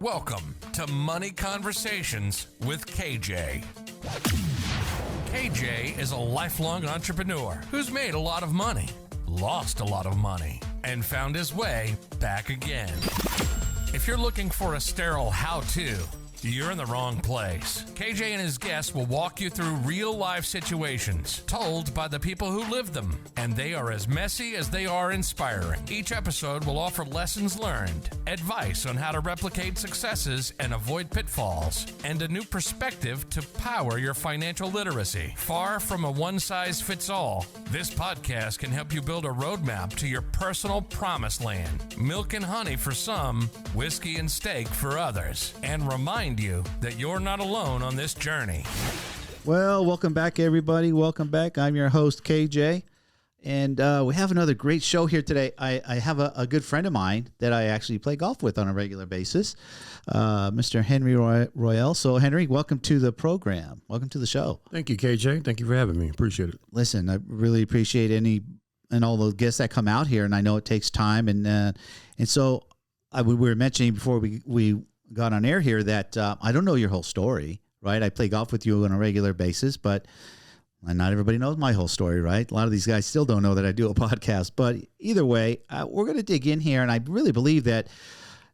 Welcome to Money Conversations with KJ. KJ is a lifelong entrepreneur who's made a lot of money, lost a lot of money, and found his way back again. If you're looking for a sterile how-to, you're in the wrong place. KJ and his guests will walk you through real-life situations told by the people who live them, and they are as messy as they are inspiring. Each episode will offer lessons learned, advice on how to replicate successes and avoid pitfalls, and a new perspective to power your financial literacy. Far from a one-size-fits-all, this podcast can help you build a roadmap to your personal promised land. Milk and honey for some, whiskey and steak for others, and remind you that you're not alone on this journey. Well, welcome back, everybody. Welcome back. I'm your host, KJ, and we have another great show here today. I have a good friend of mine that I actually play golf with on a regular basis, Mr. Henry Royale. So, Henry, welcome to the program. Welcome to the show. Thank you, KJ. Thank you for having me. Appreciate it. Listen, I really appreciate all the guests that come out here, and I know it takes time, and so we were mentioning before we got on air here that I don't know your whole story, right? I play golf with you on a regular basis, but not everybody knows my whole story, right? A lot of these guys still don't know that I do a podcast, but either way, we're going to dig in here, and I really believe that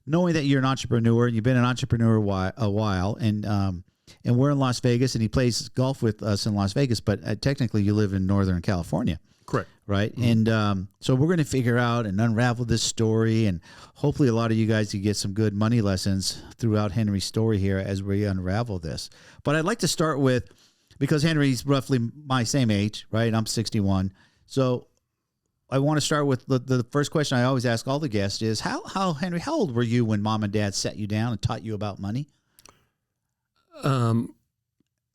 knowing that you're an entrepreneur, and you've been an entrepreneur a while, and we're in Las Vegas, and he plays golf with us in Las Vegas, but technically you live in Northern California. Correct. Right. Mm-hmm. And so we're going to figure out and unravel this story. And hopefully a lot of you guys can get some good money lessons throughout Henry's story here as we unravel this. But I'd like to start with, because Henry's roughly my same age, right? I'm 61. So I want to start with the first question I always ask all the guests is, Henry, how old were you when mom and dad sat you down and taught you about money?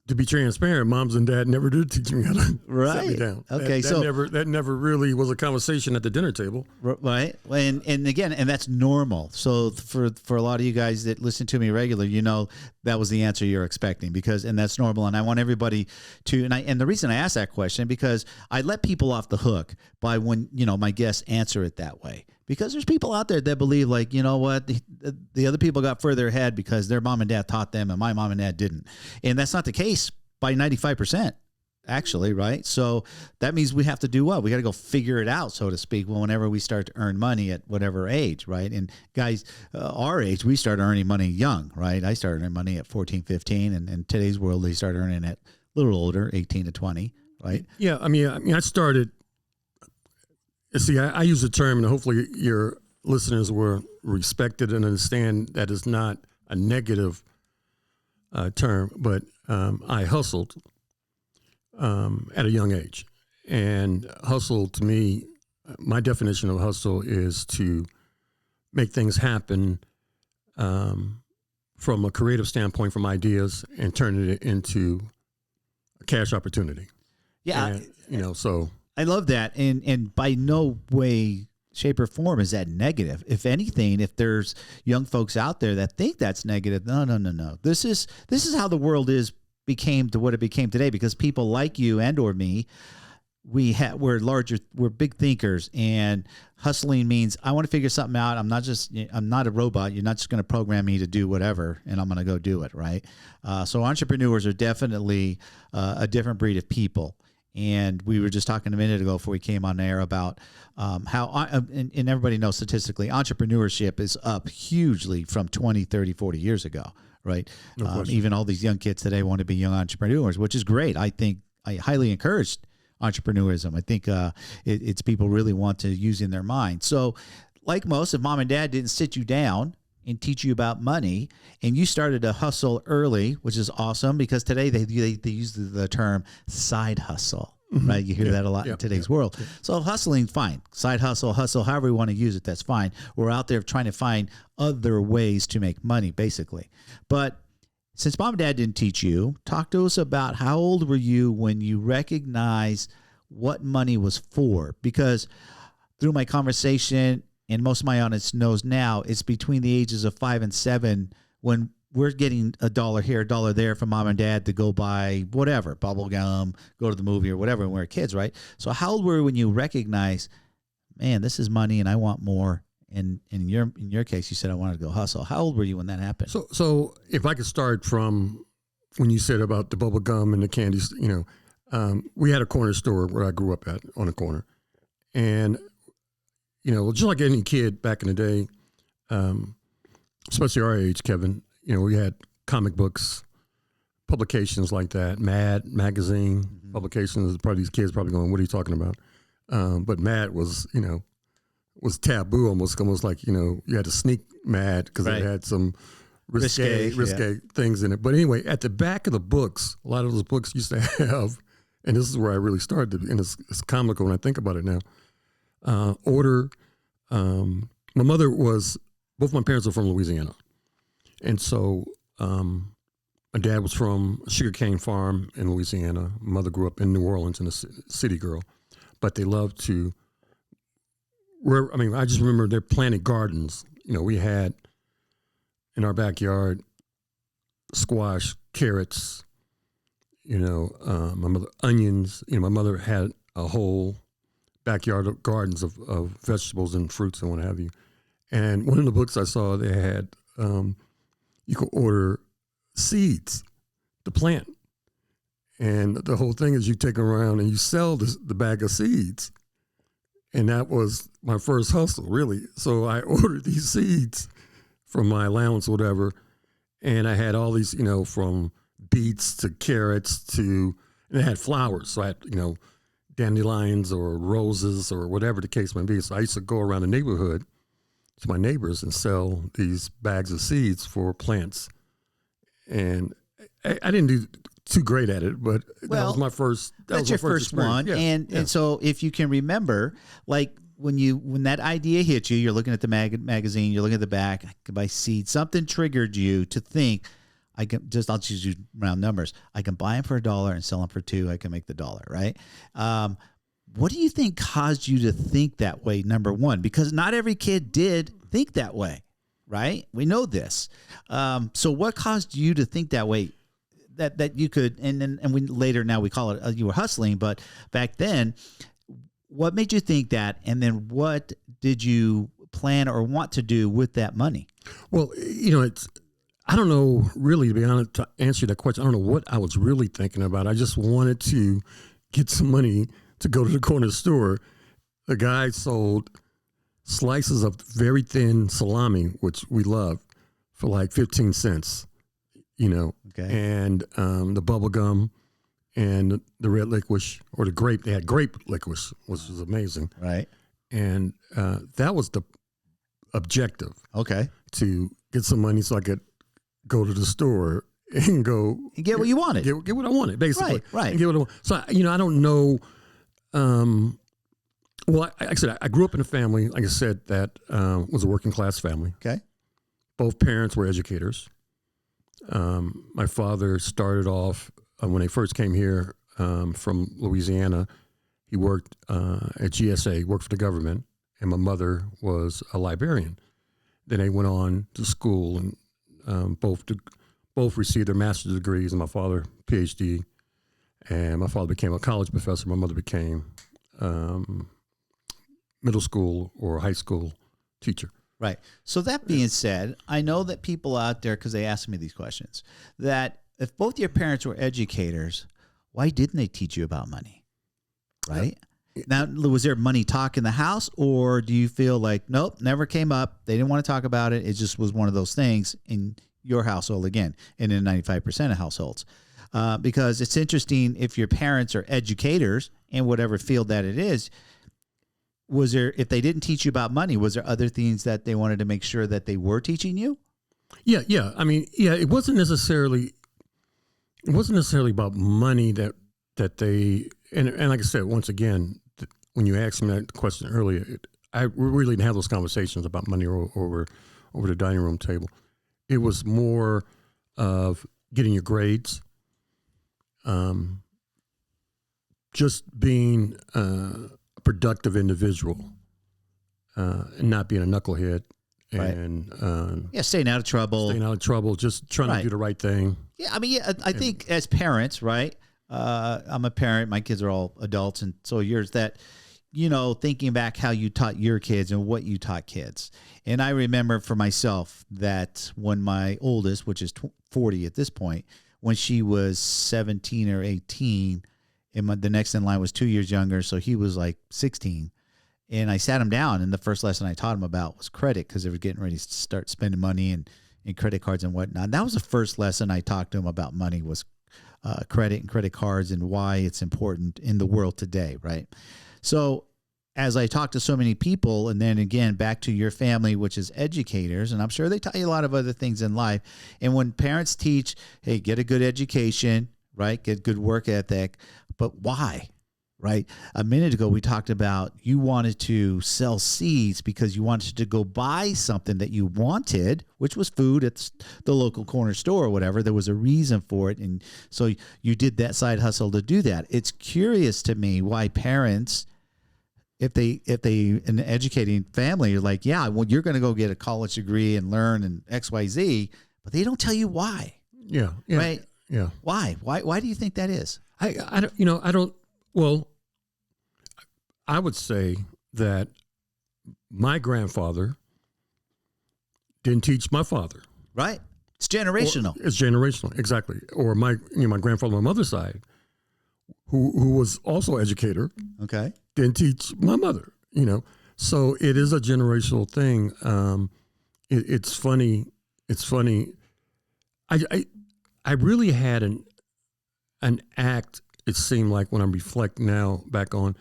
To be transparent, moms and dad never did teach me how to set me down. Okay, that never really was a conversation at the dinner table. Right, and again, that's normal. So for a lot of you guys that listen to me regularly, you know that was the answer you're expecting and that's normal. And I want everybody to, and the reason I ask that question because I let people off the hook by when my guests answer it that way. Because there's people out there that believe, like, you know what, the other people got further ahead because their mom and dad taught them and my mom and dad didn't. And that's not the case by 95%, actually, right? So that means we have to do what? We got to go figure it out, so to speak, whenever we start to earn money at whatever age, right? And guys, our age, we start earning money young, right? I started earning money at 14, 15, and in today's world, they start earning at a little older, 18 to 20, right? Yeah, I mean, I started... See, I use the term, and hopefully your listeners will respect it and understand that it's not a negative term, but I hustled at a young age. And hustle, to me, my definition of hustle is to make things happen from a creative standpoint, from ideas, and turn it into a cash opportunity. Yeah. And, so... I love that, and by no way, shape, or form is that negative. If anything, if there's young folks out there that think that's negative, no. This is how the world became to what it became today, because people like you and or me, we're big thinkers, and hustling means I want to figure something out. I'm not a robot. You're not just going to program me to do whatever, and I'm going to go do it, right? So entrepreneurs are definitely a different breed of people. And we were just talking a minute ago before we came on air about how, and everybody knows statistically, entrepreneurship is up hugely from 20, 30, 40 years ago, right? Even all these young kids today want to be young entrepreneurs, which is great. I think I highly encourage entrepreneurism. I think it's people really want to use in their mind. So like most, if mom and dad didn't sit you down and teach you about money, and you started to hustle early, which is awesome, because today they use the term side hustle, right? You hear that a lot in today's world. Yeah. So hustling's fine. Side hustle, however you want to use it, that's fine. We're out there trying to find other ways to make money, basically. But since mom and dad didn't teach you, talk to us about how old were you when you recognized what money was for? Because through my conversation, and most of my audience knows now, it's between the ages of 5 and 7 when we're getting $1 here, $1 there from mom and dad to go buy whatever, bubble gum, go to the movie or whatever when we're kids, right? So how old were you when you recognize, man, this is money and I want more, And in your case, you said I wanted to go hustle. How old were you when that happened? So if I could start from when you said about the bubble gum and the candies, we had a corner store where I grew up at on a corner, and just like any kid back in the day, especially our age, Kevin, we had comic books, publications like that, Mad magazine publications. Probably these kids probably going, "What are you talking about?" But Mad was taboo, almost like you had to sneak Mad because it had some risque things in it. But anyway, at the back of the books, a lot of those books used to have, and this is where I really started, and it's comical when I think about it now. My mother both my parents are from Louisiana, and so my dad was from a sugarcane farm in Louisiana. My mother grew up in New Orleans, and a city girl, but they loved to. I just remember they planted gardens. We had in our backyard squash, carrots. My mother onions. My mother had a whole backyard of gardens of vegetables and fruits and what have you. And one of the books I saw, they had you could order seeds to plant, and the whole thing is you take them around and you sell the bag of seeds. And that was my first hustle, really. So I ordered these seeds from my allowance or whatever, and I had all these, from beets to carrots and it had flowers. So I had, dandelions or roses or whatever the case might be. So I used to go around the neighborhood to my neighbors and sell these bags of seeds for plants. And I didn't do too great at it, but that was my first. That's your first one. Yeah. And so if you can remember, like when that idea hit you, you're looking at the magazine, you're looking at the back, I could buy seeds. Something triggered you to think, I'll just use round numbers. I can buy them for $1 and sell them for $2. I can make the $1, right? What do you think caused you to think that way, number one? Because not every kid did think that way, right? We know this. So what caused you to think that way? That you could, and we later now we call it you were hustling, but back then, what made you think that? And then what did you plan or want to do with that money? Well, I don't know, really, to be honest, to answer that question, I don't know what I was really thinking about. I just wanted to get some money to go to the corner store. The guy sold slices of very thin salami, which we love, for like 15 cents, Okay. And the bubble gum and the red licorice or the grape. They had grape licorice, which was amazing. Right. And that was the objective. Okay. To get some money so I could go to the store and get what you wanted. Get what I wanted, basically. Right. And get what I want. So, I don't know. Well, I grew up in a family, like I said, that was a working class family. Okay. Both parents were educators. My father started off when they first came here from Louisiana. He worked at GSA, worked for the government, and my mother was a librarian. Then they went on to school, and both received their master's degrees, and my father PhD. And my father became a college professor. My mother became middle school or high school teacher. Right. So that being said, I know that people out there, because they ask me these questions, that if both your parents were educators, why didn't they teach you about money? Right? Now, was there money talk in the house, or do you feel like, nope, never came up, they didn't want to talk about it, it just was one of those things in your household again, and in 95% of households? Because it's interesting, if your parents are educators in whatever field that it is, if they didn't teach you about money, was there other things that they wanted to make sure that they were teaching you? Yeah. I mean, it wasn't necessarily about money that they, and like I said, once again, when you asked me that question earlier, we really didn't have those conversations about money over the dining room table. It was more of getting your grades, just being a productive individual, and not being a knucklehead, and staying out of trouble. Just trying to do the right thing. Yeah, I mean, I think as parents, right? I'm a parent. My kids are all adults, and so yours. That thinking back how you taught your kids and what you taught kids. And I remember for myself that when my oldest, which is 40 at this point, when she was 17 or 18, and the next in line was 2 years younger, so he was like 16. And I sat him down, and the first lesson I taught him about was credit, because they were getting ready to start spending money and credit cards and whatnot. And that was the first lesson I talked to him about money, was credit and credit cards and why it's important in the world today, right? So as I talk to so many people, and then again, back to your family, which is educators, and I'm sure they tell you a lot of other things in life. And when parents teach, hey, get a good education, right? Get good work ethic, but why? Right? A minute ago, we talked about you wanted to sell seeds because you wanted to go buy something that you wanted, which was food at the local corner store or whatever. There was a reason for it. And so you did that side hustle to do that. It's curious to me why parents, if they an educating family, are like, yeah, well, you're going to go get a college degree and learn and XYZ, but they don't tell you why. Yeah. Right? Yeah. Why? Why do you think that is? Well, I would say that my grandfather didn't teach my father. Right. It's generational. It's generational, exactly. Or my grandfather on my mother's side, who was also an educator, okay, didn't teach my mother. So it is a generational thing. It's funny. It's funny. I really had an act. It seemed like when I reflect now back on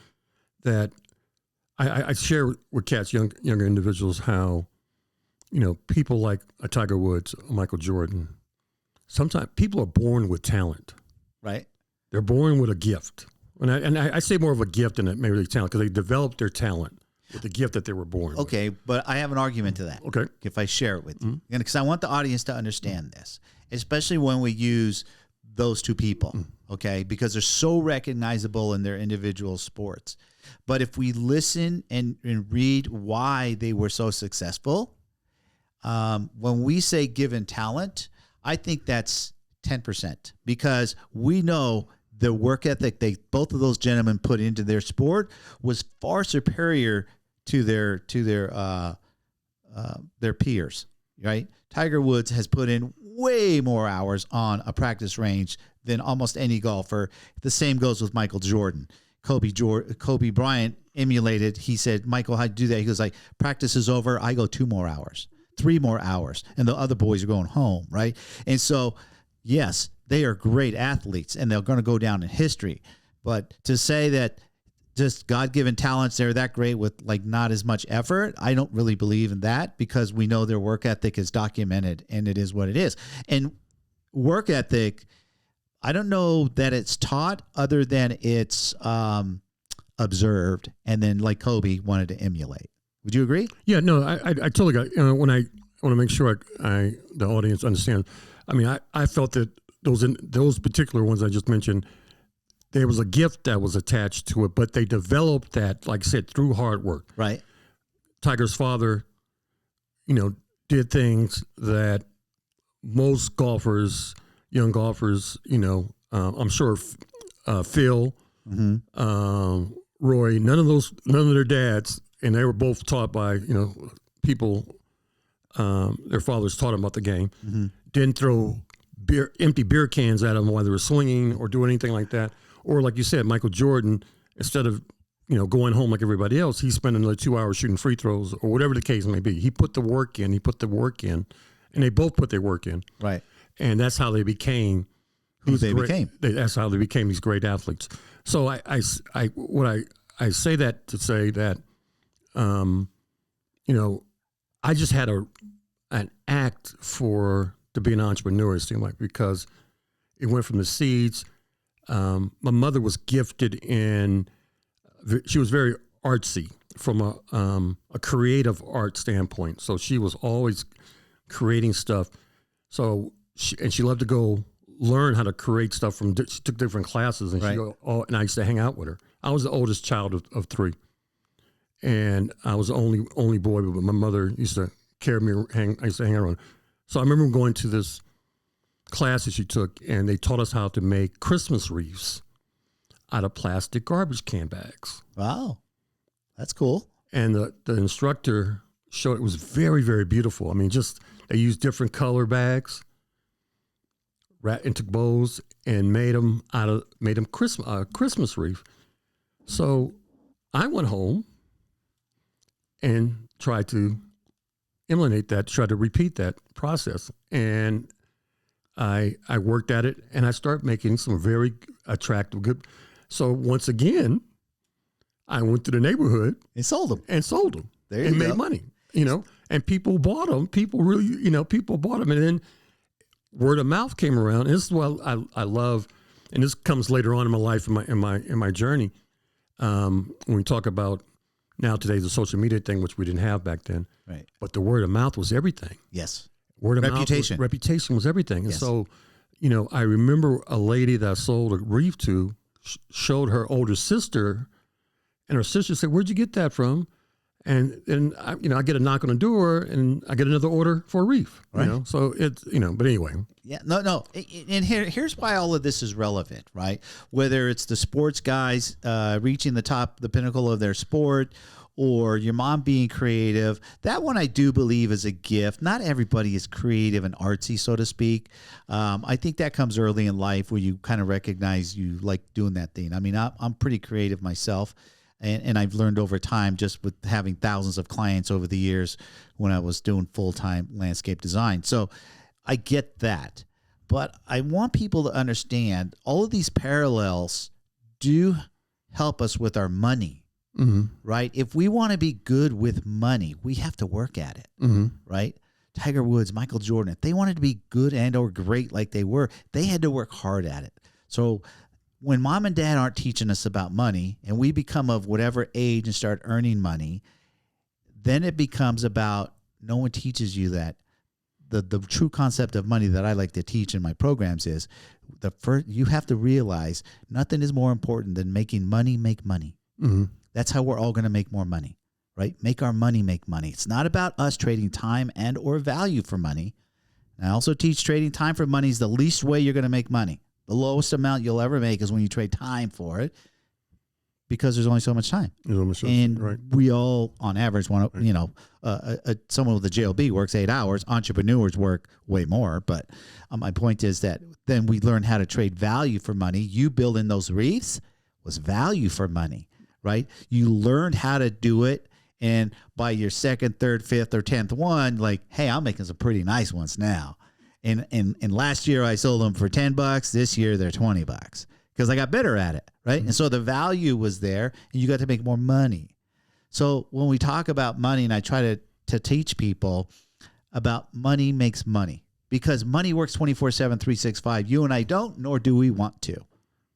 that, I share with cats, younger individuals, how, people like a Tiger Woods, a Michael Jordan, sometimes people are born with talent. Right. They're born with a gift. And I say more of a gift than maybe talent, because they developed their talent with the gift that they were born with. Okay, but I have an argument to that. Okay. If I share it with you. Because I want the audience to understand this, especially when we use those two people, okay? Because they're so recognizable in their individual sports. But if we listen and read why they were so successful, when we say given talent, I think that's 10%, because we know the work ethic both of those gentlemen put into their sport was far superior to their peers, right? Tiger Woods has put in way more hours on a practice range than almost any golfer. The same goes with Michael Jordan. Kobe Bryant emulated. He said, Michael, how'd you do that? He goes, like, practice is over, I go 2 more hours, 3 more hours, and the other boys are going home, right? And so, yes, they are great athletes, and they're going to go down in history. But to say that just God-given talents, they're that great with like not as much effort, I don't really believe in that, because we know their work ethic is documented, and it is what it is. And work ethic, I don't know that it's taught other than it's observed, and then like Kobe wanted to emulate. Would you agree? Yeah, no, I totally got it. When I want to make sure the audience understands. I mean, I felt that those particular ones I just mentioned, there was a gift that was attached to it, but they developed that, like I said, through hard work. Right. Tiger's father, did things that most golfers, young golfers, I'm sure Phil, Roy, none of their dads, and they were both taught by, people, their fathers taught them about the game, didn't throw empty beer cans at them while they were swinging or do anything like that. Or like you said, Michael Jordan, instead of, going home like everybody else, he spent another 2 hours shooting free throws or whatever the case may be. He put the work in, and they both put their work in. Right. And that's how they became became. That's how they became these great athletes. So I say that to say that, I just had an act to be an entrepreneur, it seemed like, because it went from the seeds. My mother was gifted she was very artsy from a creative art standpoint. So she was always creating stuff. So she loved to go learn how to create stuff she took different classes, and right. and I used to hang out with her. I was the oldest child of 3, and I was the only boy, but my mother used to carry me, I used to hang around. So I remember going to this class that she took, and they taught us how to make Christmas wreaths out of plastic garbage can bags. Wow. That's cool. And the instructor showed it was very, very beautiful. I mean, just they used different color bags, and took bows and made them Christmas wreath. So I went home and tried to emulate that, tried to repeat that process, and I worked at it, and I started making some very attractive, good. So once again, I went to the neighborhood and sold them. There you go. Made money, and people bought them. People really, people bought them. And then word of mouth came around. And this is what I love. And this comes later on in my life, in my journey. When we talk about now today's a social media thing, which we didn't have back then. Right. But the word of mouth was everything. Yes. Word of reputation. Mouth. Reputation was everything. And yes. so, I remember a lady that I sold a wreath to showed her older sister. And her sister said, "Where'd you get that from?" And I get a knock on the door, and I get another order for a wreath. Right. So it's but anyway. Yeah, no. And here's why all of this is relevant, right? Whether it's the sports guys reaching the pinnacle of their sport, or your mom being creative, that one I do believe is a gift. Not everybody is creative and artsy, so to speak. I think that comes early in life where you kind of recognize you like doing that thing. I mean, I'm pretty creative myself. And I've learned over time just with having thousands of clients over the years when I was doing full-time landscape design. So I get that. But I want people to understand all of these parallels do help us with our money, right? If we want to be good with money, we have to work at it, right? Tiger Woods, Michael Jordan, if they wanted to be good and or great like they were, they had to work hard at it. So when mom and dad aren't teaching us about money and we become of whatever age and start earning money, then it becomes about no one teaches you that. The true concept of money that I like to teach in my programs is you have to realize nothing is more important than making money make money. That's how we're all going to make more money, right? Make our money make money. It's not about us trading time and or value for money. And I also teach trading time for money is the least way you're going to make money. The lowest amount you'll ever make is when you trade time for it because there's only so much time. And right. We all, on average, want to, someone with a JOB works 8 hours. Entrepreneurs work way more. But my point is that then we learn how to trade value for money. You building those wreaths was value for money, right? You learned how to do it. And by your second, third, fifth, or 10th one, like, hey, I'm making some pretty nice ones now. And last year I sold them for $10. This year they're $20 because I got better at it, right? And so the value was there, and you got to make more money. So when we talk about money, and I try to teach people about money makes money because money works 24/7, 365. You and I don't, nor do we want to.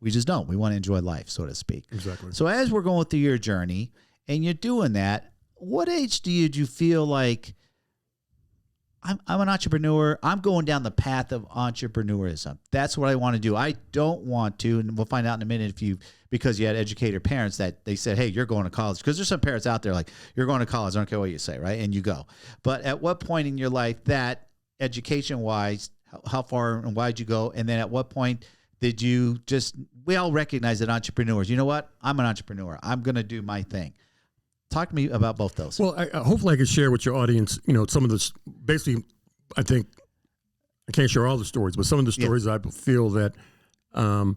We just don't. We want to enjoy life, so to speak. Exactly. So as we're going through your journey, and you're doing that, what age did you feel like? I'm an entrepreneur. I'm going down the path of entrepreneurism. That's what I want to do. I don't want to, and we'll find out in a minute because you had educated parents that they said, hey, you're going to college. Because there's some parents out there like, you're going to college. I don't care what you say, right? And you go. But at what point in your life that education-wise, how far and wide did you go? And then at what point did you we all recognize that entrepreneurs, you know what? I'm an entrepreneur. I'm going to do my thing. Talk to me about both those. Well, hopefully I can share with your audience, some of the, basically, I think, I can't share all the stories, but some of the stories I feel that, and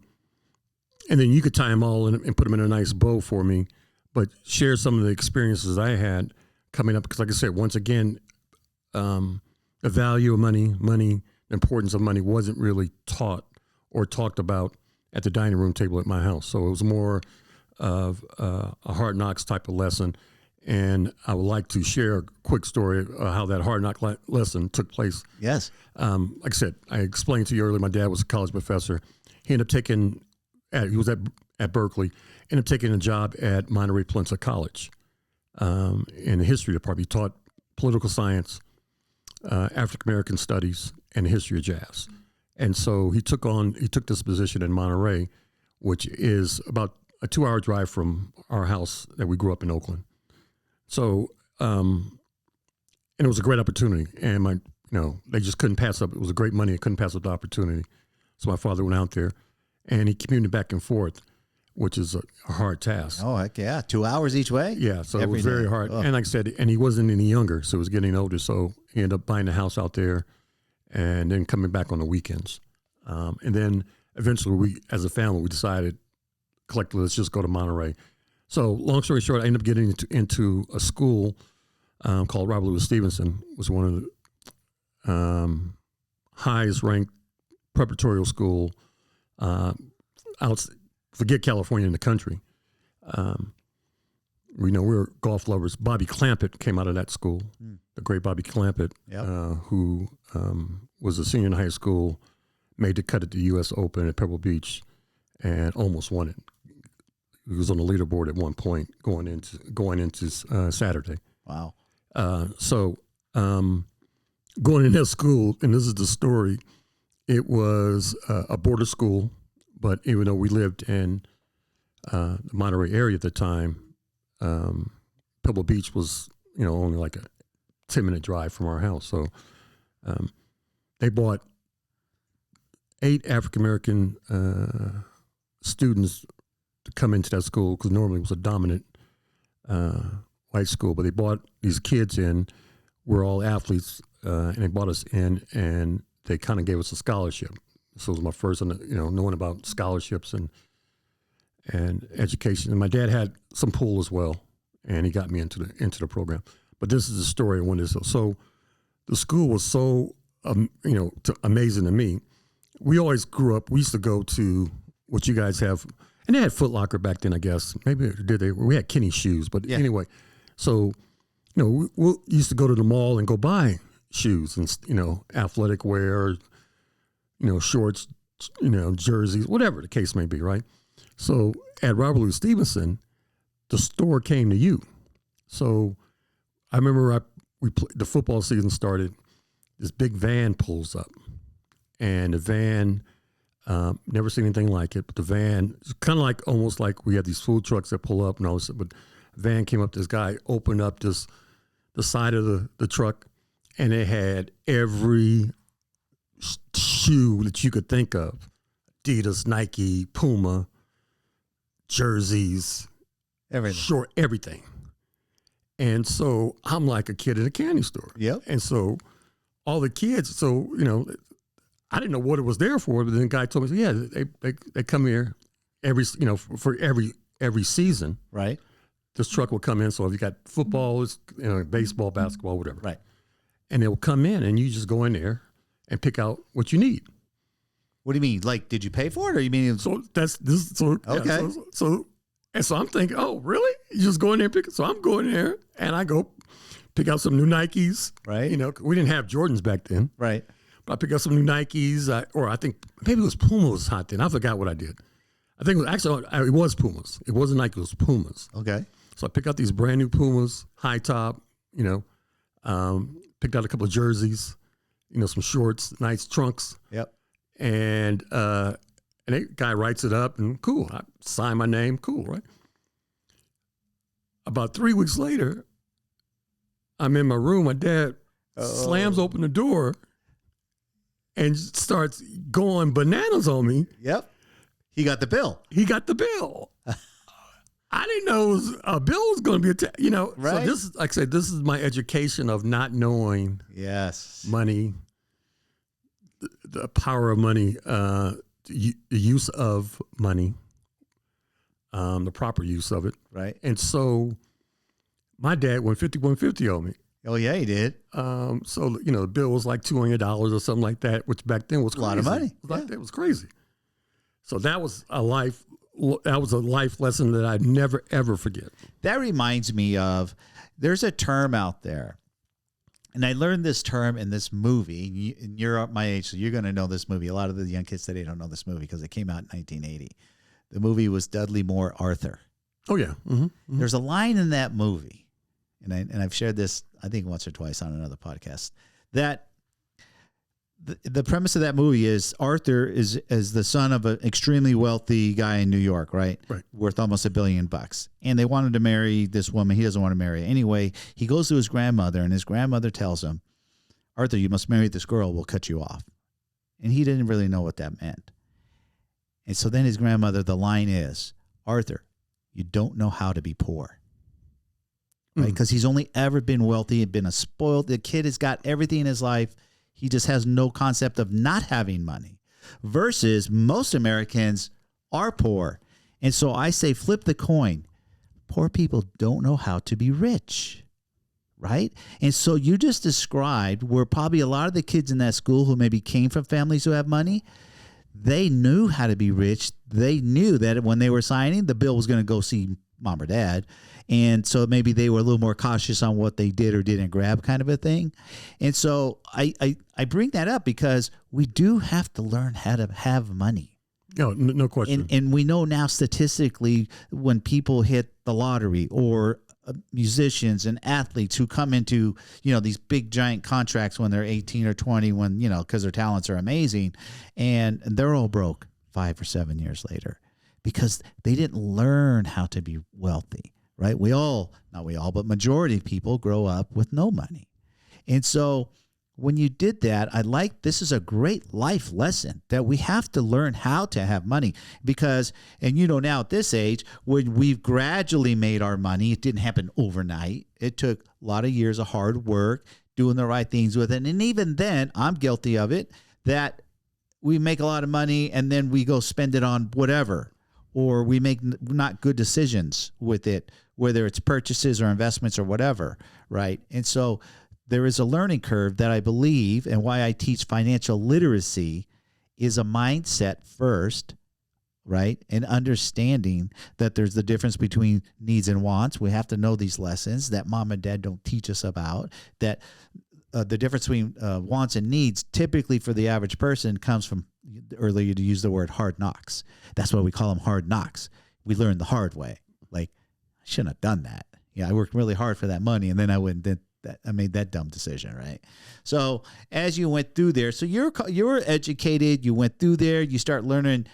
then you could tie them all in and put them in a nice bow for me, but share some of the experiences I had coming up. Because like I said, once again, the value of money, the importance of money wasn't really taught or talked about at the dining room table at my house. So it was more of a hard knocks type of lesson. And I would like to share a quick story of how that hard knock lesson took place. Yes. Like I said, I explained to you earlier, my dad was a college professor. He ended up he was at Berkeley, ended up taking a job at Monterey Peninsula College in the history department. He taught political science, African American studies, and the history of jazz. And so he took this position in Monterey, which is about a 2-hour drive from our house that we grew up in Oakland. So, and it was a great opportunity, and they just couldn't pass up. It was a great money. They couldn't pass up the opportunity. So my father went out there, and he commuted back and forth. which is a hard task. Oh, heck yeah. 2 hours each way? Yeah, so Every it was very day. hard. Oh. And like I said, and he wasn't any younger, so he was getting older. So he ended up buying a house out there and then coming back on the weekends. And then eventually we, as a family, we decided collectively, let's just go to Monterey. So long story short, I ended up getting into a school called Robert Louis Stevenson. It was one of the highest ranked preparatory school forget California in the country. We know we're golf lovers. Bobby Clampett came out of that school, the great Bobby Clampett, who was a senior in high school, made the cut at the U.S. Open at Pebble Beach, and almost won it. He was on the leaderboard at one point going into Saturday. Wow. So going in that school, and this is the story, it was a border school, but even though we lived in the Monterey area at the time, Pebble Beach was, only like a 10-minute drive from our house. So they bought 8 African-American students to come into that school, because normally it was a dominant white school, but they brought these kids in. We're all athletes, and they brought us in, and they kind of gave us a scholarship. So it was my first, knowing about scholarships and education. And my dad had some pool as well, and he got me into the program. But this is the story I wanted to. So the school was so amazing to me. We always grew up. We used to go to what you guys have, and they had Foot Locker back then, I guess. Maybe did they? We had Kenny shoes, but anyway. So we used to go to the mall and go buy shoes and athletic wear, shorts, jerseys, whatever the case may be, right? So at Robert Louis Stevenson, the store came to you. So I remember the football season started. This big van pulls up, and the van, never seen anything like it. But the van, it's kind of like almost like we had these food trucks that pull up and all this. But the van came up. This guy opened up the side of the truck, and it had every shoe that you could think of: Adidas, Nike, Puma, jerseys, everything. And so I'm like a kid in a candy store. Yep. And so all the kids, I didn't know what it was there for, but then the guy told me, yeah, they come here for every season. Right. This truck will come in. So if you got football, baseball, basketball, whatever. Right. And they will come in, and you just go in there and pick out what you need. What do you mean? Like, did you pay for it, or you mean? So that's this. So okay. Yeah, so I'm thinking, oh, really? You just go in there and pick it. So I'm going there, and I go pick out some new Nikes. Right. We didn't have Jordans back then. Right. But I picked up some new Nikes, or I think maybe it was Puma was hot then. I forgot what I did. I think it was Pumas. It wasn't Nike, it was Pumas. Okay. So I picked out these brand new Pumas, high top, picked out a couple of jerseys, some shorts, nice trunks. Yep. And the guy writes it up, and cool. I sign my name, cool, right? About 3 weeks later, I'm in my room. My dad slams open the door and starts going bananas on me. Yep. He got the bill. I didn't know a bill was going to be, Right. So this is, like I said, this is my education of not knowing money, the power of money, the use of money, the proper use of it. Right. And so my dad went 5150 on me. Oh, yeah, he did. So, the bill was like $200 or something like that, which back then was crazy. A lot of money. That was crazy. So that was a life lesson that I'd never, ever forget. That reminds me of, there's a term out there, and I learned this term in this movie, and you're my age, so you're going to know this movie. A lot of the young kids today don't know this movie because it came out in 1980. The movie was Dudley Moore Arthur. Oh, yeah. Mm-hmm. Mm-hmm. There's a line in that movie, and I've shared this, I think, once or twice on another podcast, that the premise of that movie is Arthur is the son of an extremely wealthy guy in New York, right? Right. Worth almost $1 billion. And they wanted to marry this woman. He doesn't want to marry her. Anyway, he goes to his grandmother, and his grandmother tells him, Arthur, you must marry this girl. We'll cut you off. And he didn't really know what that meant. And so then his grandmother, the line is, Arthur, you don't know how to be poor. Right? Because he's only ever been wealthy and been a spoiled. The kid has got everything in his life. He just has no concept of not having money. Versus most Americans are poor. And so I say flip the coin. Poor people don't know how to be rich. Right? And so you just described where probably a lot of the kids in that school who maybe came from families who have money, they knew how to be rich. They knew that when they were signing, the bill was going to go see mom or dad. And so maybe they were a little more cautious on what they did or didn't grab, kind of a thing. And so I bring that up because we do have to learn how to have money. No question. And we know now statistically when people hit the lottery or musicians and athletes who come into, these big giant contracts when they're 18 or 20, when, because their talents are amazing, and they're all broke 5 or 7 years later because they didn't learn how to be wealthy. Right? Not we all, but majority of people grow up with no money. And so when you did that, this is a great life lesson that we have to learn how to have money because, and now at this age, when we've gradually made our money, it didn't happen overnight. It took a lot of years of hard work, doing the right things with it. And even then, I'm guilty of it, that we make a lot of money and then we go spend it on whatever, or we make not good decisions with it, whether it's purchases or investments or whatever, right? And so there is a learning curve that I believe, and why I teach financial literacy is a mindset first, right? And understanding that there's the difference between needs and wants. We have to know these lessons that mom and dad don't teach us about, that the difference between wants and needs typically for the average person comes from, earlier you used the word hard knocks. That's why we call them hard knocks. We learn the hard way. Like, I shouldn't have done that. I worked really hard for that money, and then I made that dumb decision, right? So as you went through there, so you're educated, you went through there, you start learning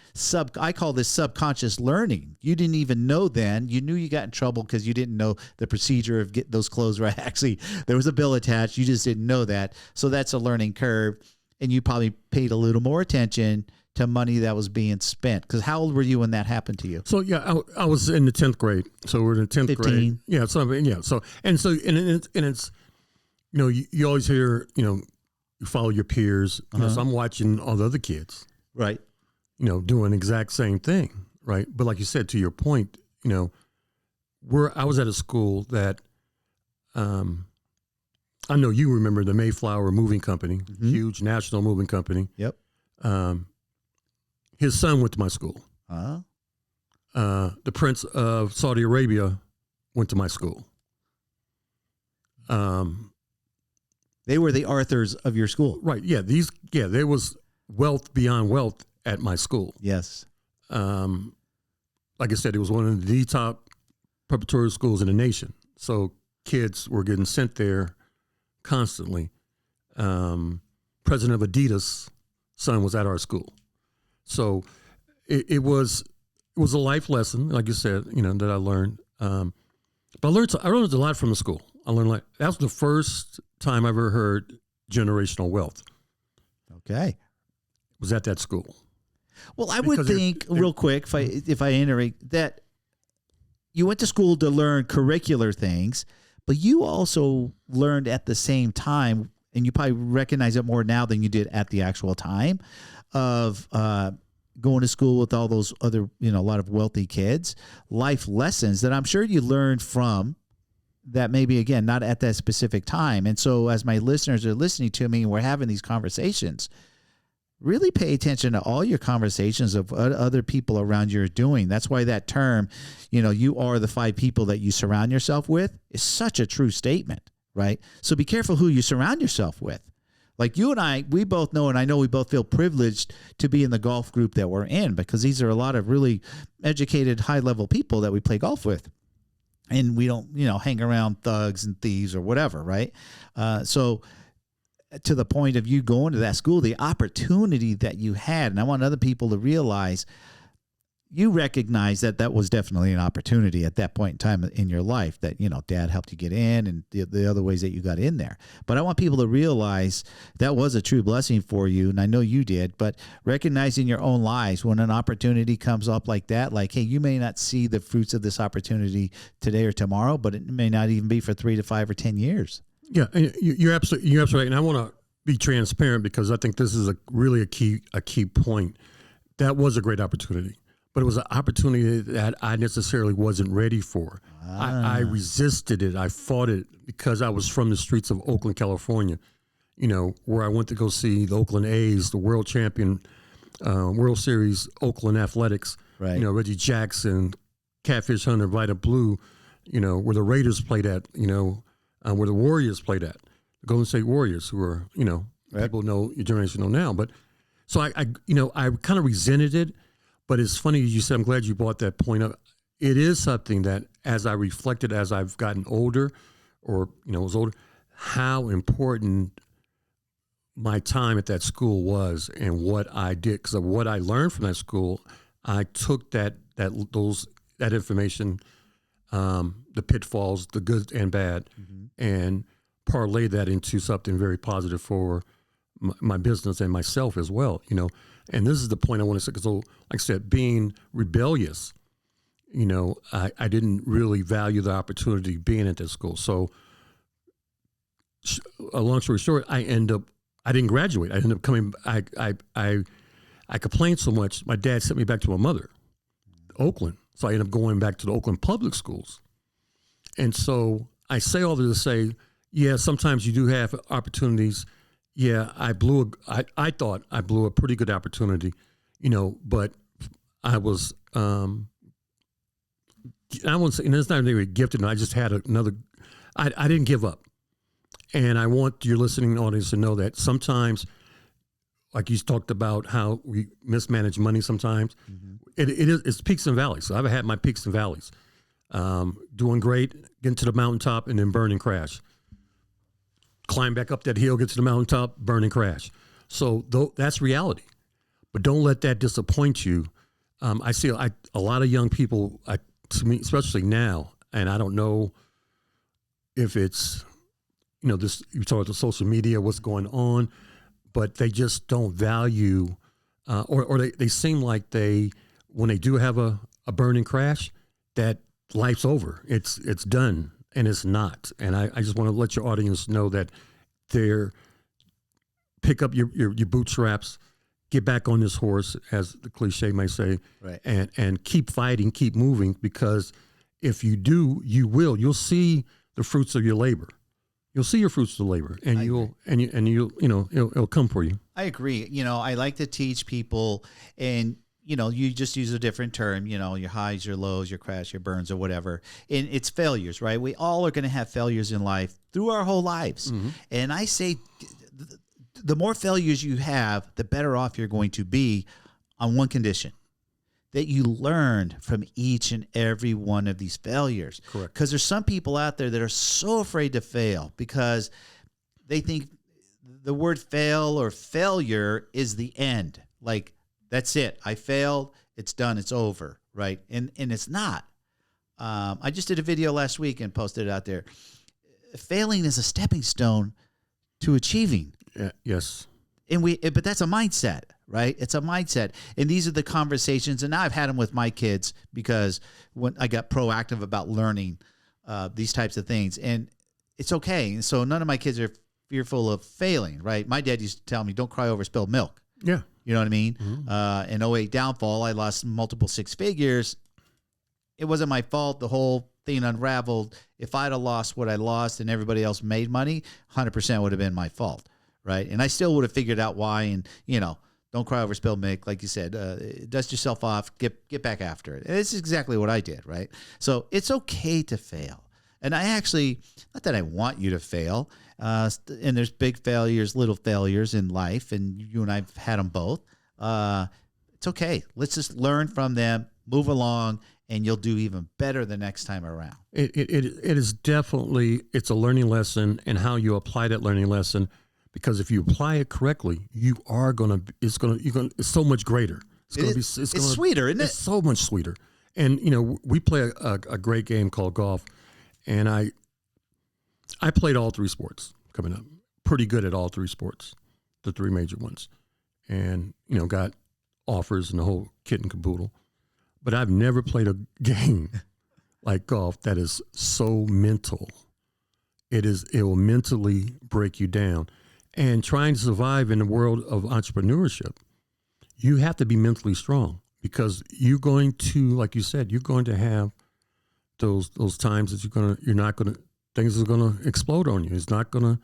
I call this subconscious learning. You didn't even know then. You knew you got in trouble because you didn't know the procedure of getting those clothes right. Actually, there was a bill attached. You just didn't know that. So that's a learning curve. And you probably paid a little more attention to money that was being spent. Because how old were you when that happened to you? So I was in the 10th grade. So we're in the 10th 15. grade. Yeah. So it's you always hear, you follow your peers. So I'm watching all the other kids, right? Doing the exact same thing, right? But like you said, to your point, I was at a school that, I know you remember the Mayflower Moving Company, huge national moving company. Yep. His son went to my school. The Prince of Saudi Arabia went to my school. They were the Arthurs of your school. Right. Yeah. There was wealth beyond wealth at my school. Yes. Like I said, it was one of the top preparatory schools in the nation. So kids were getting sent there constantly. President of Adidas' son was at our school. So it was a life lesson, like you said, that I learned. But I learned a lot from the school. That was the first time I ever heard generational wealth. Okay. Was at that school. Well, I would think, real quick, if I iterate, that you went to school to learn curricular things, but you also learned at the same time, and you probably recognize it more now than you did at the actual time, of going to school with all those other, a lot of wealthy kids, life lessons that I'm sure you learned from that, maybe, again, not at that specific time. And so as my listeners are listening to me and we're having these conversations, really pay attention to all your conversations of what other people around you are doing. That's why that term, you are the 5 people that you surround yourself with, is such a true statement, right? So be careful who you surround yourself with. Like you and I, we both know, and I know we both feel privileged to be in the golf group that we're in, because these are a lot of really educated, high-level people that we play golf with. And we don't, hang around thugs and thieves or whatever, right? So to the point of you going to that school, the opportunity that you had, and I want other people to realize, you recognize that that was definitely an opportunity at that point in time in your life that, dad helped you get in and the other ways that you got in there. But I want people to realize that was a true blessing for you. And I know you did, but recognizing your own lives when an opportunity comes up like that, like, hey, you may not see the fruits of this opportunity today or tomorrow, but it may not even be for 3 to 5 or 10 years. Yeah. And you're absolutely right. And I want to be transparent because I think this is really a key point. That was a great opportunity. But it was an opportunity that I necessarily wasn't ready for. I resisted it. I fought it because I was from the streets of Oakland, California, where I went to go see the Oakland A's, the world champion, World Series Oakland Athletics, right. Reggie Jackson, Catfish Hunter, Vita Blue, where the Raiders played at, where the Warriors played at, the Golden State Warriors, who are, right. people know, your generation know now. But so I kind of resented it. But it's funny you said, I'm glad you brought that point up. It is something that as I reflected, as I've gotten older or, was older, how important my time at that school was and what I did. Because of what I learned from that school, I took that information, the pitfalls, the good and bad, and parlayed that into something very positive for my business and myself as well, And this is the point I want to say, because, like I said, being rebellious, I didn't really value the opportunity being at that school. So, a long story short, I didn't graduate. I ended up coming. I complained so much. My dad sent me back to my mother, Oakland. So I ended up going back to the Oakland public schools. And so I say all this to say, yeah, sometimes you do have opportunities. Yeah, I thought I blew a pretty good opportunity, but I was, I won't say, and it's not really gifted. I just had I didn't give up. And I want your listening audience to know that sometimes, like you talked about how we mismanage money sometimes, it's peaks and valleys. So I've had my peaks and valleys, doing great, getting to the mountaintop and then burn and crash. Climb back up that hill, get to the mountaintop, burn and crash. So that's reality. But don't let that disappoint you. I see a lot of young people, to me, especially now, and I don't know if it's, this, you talk about the social media, what's going on, but they just don't value, or they seem like when they do have a burn and crash, that life's over. It's done. And it's not. And I just want to let your audience know that pick up your bootstraps, get back on this horse, as the cliche may say, right. and keep fighting, keep moving, because if you do, you'll see the fruits of your labor. You'll see your fruits of the labor, and it'll come for you. I agree. I like to teach people, and you just use a different term, your highs, your lows, your crash, your burns, or whatever. And it's failures, right? We all are going to have failures in life through our whole lives. Mm-hmm. And I say the more failures you have, the better off you're going to be, on one condition: that you learned from each and every one of these failures. Correct. Because there's some people out there that are so afraid to fail because they think the word fail or failure is the end. Like, that's it. I failed. It's done. It's over, right? And it's not. I just did a video last week and posted it out there. Failing is a stepping stone to achieving. Yes. But that's a mindset, right? It's a mindset. And these are the conversations. And now I've had them with my kids because when I got proactive about learning these types of things, and it's okay. And so none of my kids are fearful of failing, right? My dad used to tell me, don't cry over spilled milk. Yeah. You know what I mean? Mm-hmm. In 08 downfall, I lost multiple six figures. It wasn't my fault. The whole thing unraveled. If I'd have lost what I lost and everybody else made money, 100% would have been my fault, right? And I still would have figured out why. And, don't cry over spilled milk. Like you said, dust yourself off, get back after it. And this is exactly what I did, right? So it's okay to fail. And I actually, not that I want you to fail, and there's big failures, little failures in life, and you and I've had them both. It's okay. Let's just learn from them, move along, and you'll do even better the next time around. It is definitely, it's a learning lesson, and how you apply that learning lesson, because if you apply it correctly, it's so much greater. It's sweeter, isn't it? It's so much sweeter. And, you know, we play a great game called golf, and I played all three sports coming up, pretty good at all three sports, the three major ones, and, you know, got offers and the whole kit and caboodle. But I've never played a game like golf that is so mental. It will mentally break you down. And trying to survive in the world of entrepreneurship, you have to be mentally strong, because you're going to, like you said, you're going to have those times that things are gonna explode on you. It's not gonna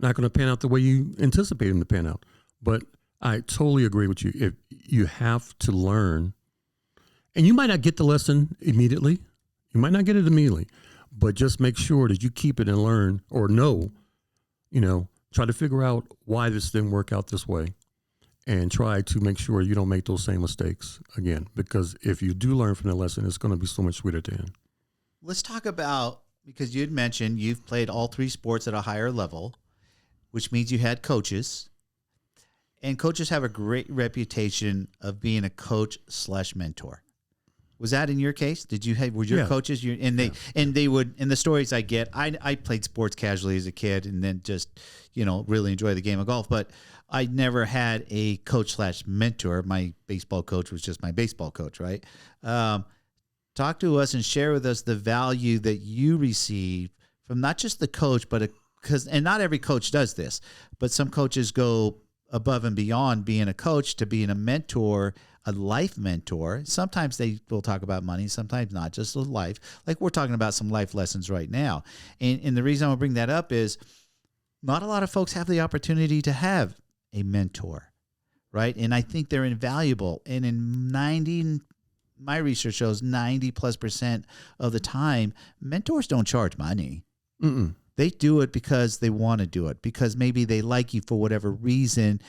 pan out the way you anticipate them to pan out. But I totally agree with you. If you have to learn, and you might not get the lesson immediately, but just make sure that you keep it and learn, or know, you know, try to figure out why this didn't work out this way, and try to make sure you don't make those same mistakes again. Because if you do learn from the lesson, it's going to be so much sweeter at the end. Let's talk about, because you had mentioned you've played all three sports at a higher level, which means you had coaches. And coaches have a great reputation of being a coach/mentor. Was that in your case? Were your coaches? They would, in the stories I get, I played sports casually as a kid, and then just, you know, really enjoy the game of golf. But I never had a coach/mentor. My baseball coach was just my baseball coach, right? Talk to us and share with us the value that you receive from not just the coach, but and not every coach does this, but some coaches go above and beyond being a coach to being a mentor, a life mentor. Sometimes they will talk about money, sometimes not, just life. Like we're talking about some life lessons right now. And the reason I want to bring that up is not a lot of folks have the opportunity to have a mentor, right? And I think they're invaluable. And my research shows 90+% of the time, mentors don't charge money. Mm-mm. They do it because they want to do it, because maybe they like you for whatever reason.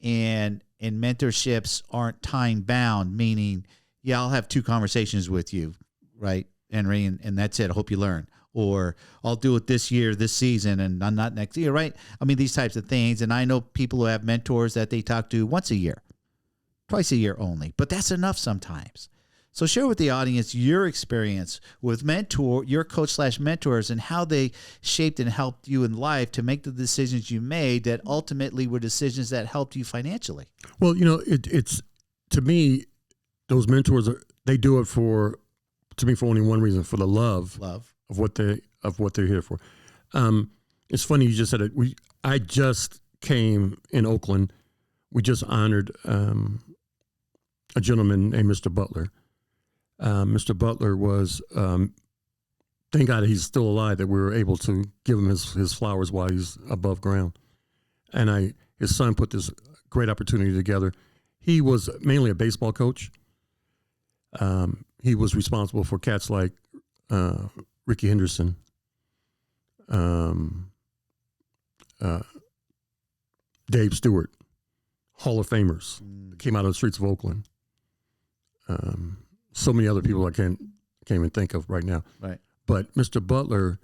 And mentorships aren't time bound, meaning, yeah, I'll have 2 conversations with you, right, Henry, and that's it. I hope you learn. Or I'll do it this year, this season, and I'm not next year, right? I mean, these types of things. And I know people who have mentors that they talk to once a year, twice a year only, but that's enough sometimes. So share with the audience your experience with your coach/mentors, and how they shaped and helped you in life to make the decisions you made that ultimately were decisions that helped you financially. Well, you know, it's to me, those mentors they do it for only one reason, for the love of what they're here for. It's funny you just said it. I just came in Oakland. We just honored a gentleman named Mr. Butler. Mr. Butler was, thank God he's still alive, that we were able to give him his flowers while he's above ground. And his son put this great opportunity together. He was mainly a baseball coach. He was responsible for cats like Ricky Henderson, Dave Stewart, Hall of Famers, came out of the streets of Oakland. So many other people I can't even think of right now. Right. But Mr. Butler,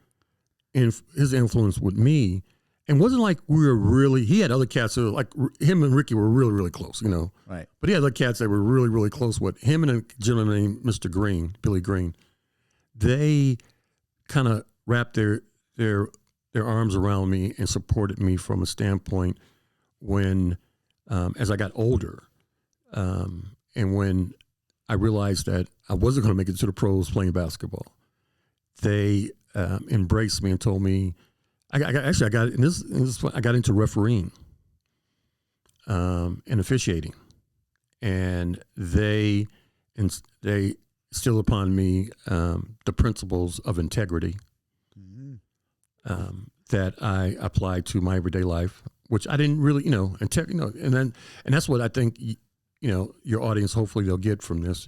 his influence with me, and wasn't like he had other cats that were like, him and Ricky were really, really close, you know. Right. But he had other cats that were really, really close with him, and a gentleman named Mr. Green, Billy Green. They kind of wrapped their arms around me and supported me from a standpoint when, as I got older, and when I realized that I wasn't going to make it to the pros playing basketball. They embraced me and told me, I got into refereeing and officiating, and they instilled upon me the principles of integrity that I applied to my everyday life, which I didn't really, and that's what I think. Your audience, hopefully they'll get from this,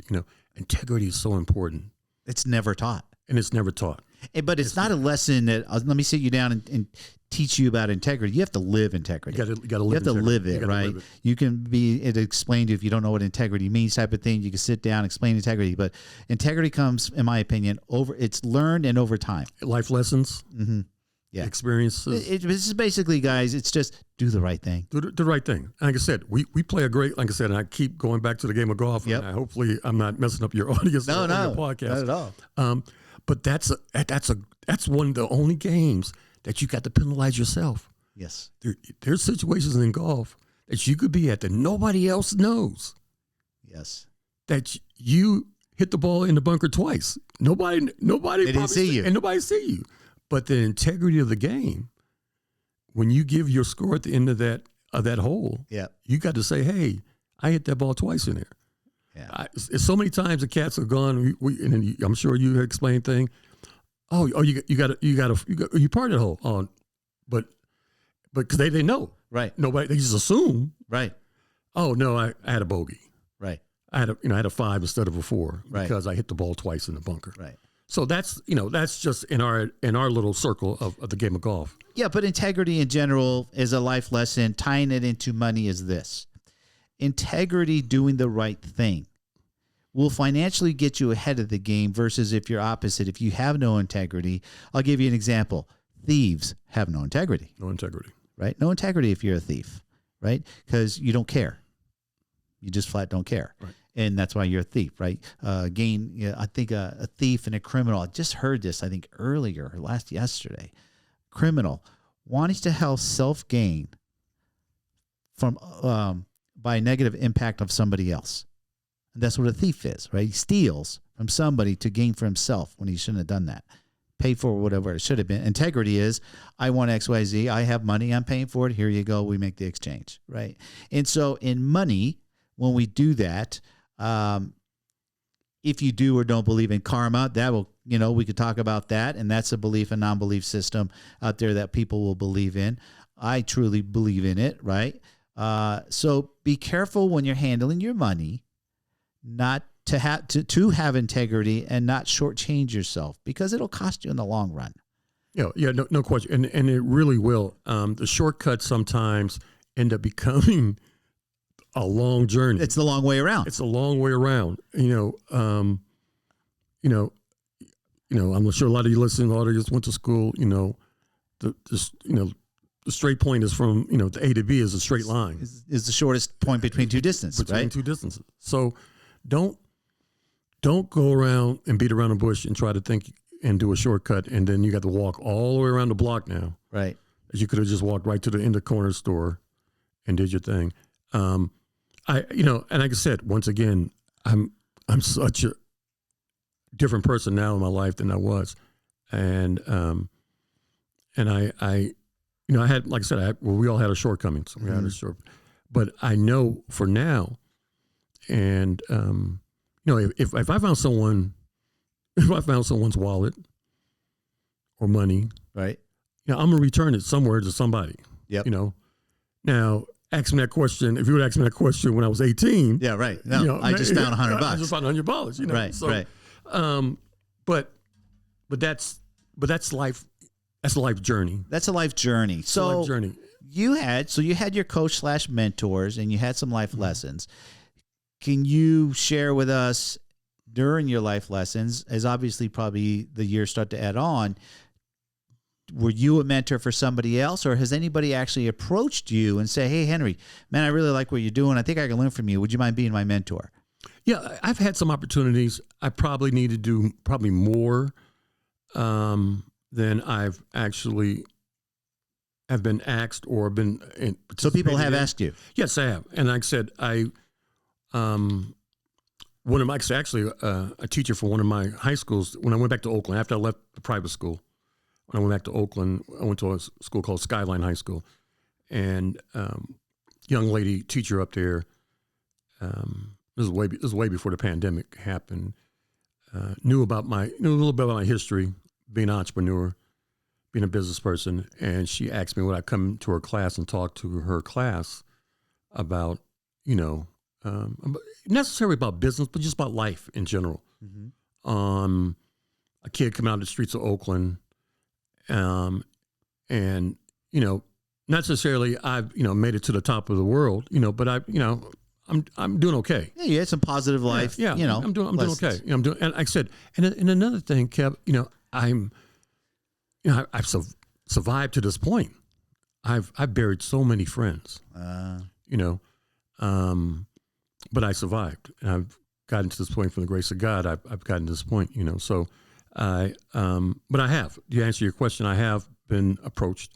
integrity is so important. It's never taught. And it's never taught. But it's not a lesson that, let me sit you down and teach you about integrity. You have to live integrity. You got to live. You have to live it, right? You can it explained to you if you don't know what integrity means type of thing. You can sit down and explain integrity. But integrity comes, in my opinion, it's learned and over time. Life lessons. Mm-hmm. experiences. This is basically, guys, it's just do the right thing. Do the right thing. Like I said, we play a great, like I said, and I keep going back to the game of golf. Yep. And hopefully I'm not messing up your audience No, or your podcast. not at all. But that's one of the only games that you got to penalize yourself. Yes. There's situations in golf that you could be at that nobody else knows. Yes. That you hit the ball in the bunker twice. Nobody They didn't see you. And nobody see you. But the integrity of the game, when you give your score at the end of that hole, you got to say, hey, I hit that ball twice in there. Yeah. It's so many times the cats have gone. And I'm sure you explained thing. Oh, you parted the hole. Oh, but because they know, right? Nobody, they just assume, right? Oh no, I had a bogey, right? I had a 5 instead of a 4 because right. I hit the ball twice in the bunker, right? So that's just in our little circle of the game of golf. Yeah, but integrity in general is a life lesson. Tying it into money is this: integrity, doing the right thing, will financially get you ahead of the game versus if you're opposite. If you have no integrity, I'll give you an example. Thieves have no integrity. No integrity. Right? No integrity if you're a thief, right? Because you don't care. You just flat don't care. Right. And that's why you're a thief, right? I think a thief and a criminal, I just heard this, I think earlier, yesterday. Criminal wanting to have self-gain from by negative impact of somebody else. And that's what a thief is, right? He steals from somebody to gain for himself when he shouldn't have done that. Pay for whatever it should have been. Integrity is, I want XYZ, I have money, I'm paying for it, here you go, we make the exchange, right? And so in money, when we do that, if you do or don't believe in karma, that will, we could talk about that, and that's a belief and non-belief system out there that people will believe in. I truly believe in it, right? So be careful when you're handling your money, not to have integrity and not shortchange yourself, because it'll cost you in the long run. Yeah, no question, and it really will. The shortcuts sometimes end up becoming a long journey. It's the long way around. It's a long way around. I'm sure a lot of you listening audience went to school. The straight point is from the A to B is a straight line. Is the shortest point between two distances, between right? two distances. So don't go around and beat around the bush and try to think and do a shortcut, and then you got to walk all the way around the block now. Right. You could have just walked right to the end of the corner store and did your thing. And like I said, once again, I'm such a different person now in my life than I was, and I had, like I said, we all had our shortcomings. We had a but I know for now, and if I found someone's wallet or money, right, I'm gonna return it somewhere to somebody. Yep. Now. Ask me that question. If you would ask me that question when I was 18, yeah, right. No, I just found $100. I just found $100. Right, so, right. But that's life. That's a life journey. That's a life journey. So life journey. You had your coach / mentors, and you had some life lessons. Can you share with us during your life lessons, as obviously probably the years start to add on? Were you a mentor for somebody else, or has anybody actually approached you and say, hey, Henry, man, I really like what you're doing. I think I can learn from you. Would you mind being my mentor? Yeah, I've had some opportunities. I probably need to do more than I've actually have been asked or been. So people have asked you? Yes, I have. And like I said, a teacher for one of my high schools, when I went back to Oakland, after I left the private school, when I went back to Oakland, I went to a school called Skyline High School, and young lady teacher up there. This is way before the pandemic happened. Knew a little bit about my history, being an entrepreneur, being a business person, and she asked me would I come to her class and talk to her class about necessarily about business, but just about life in general. Mm-hmm. A kid coming out of the streets of Oakland. And not necessarily I've made it to the top of the world, but I'm doing okay. Yeah, you had some positive life. Yeah, I'm doing okay. I'm doing, and like I said, and another thing, Kev, I have so survived to this point. I've buried so many friends, you know, but I survived, and I've gotten to this point from the grace of God. I've gotten to this point, you know. So but I have. To answer your question, I have been approached.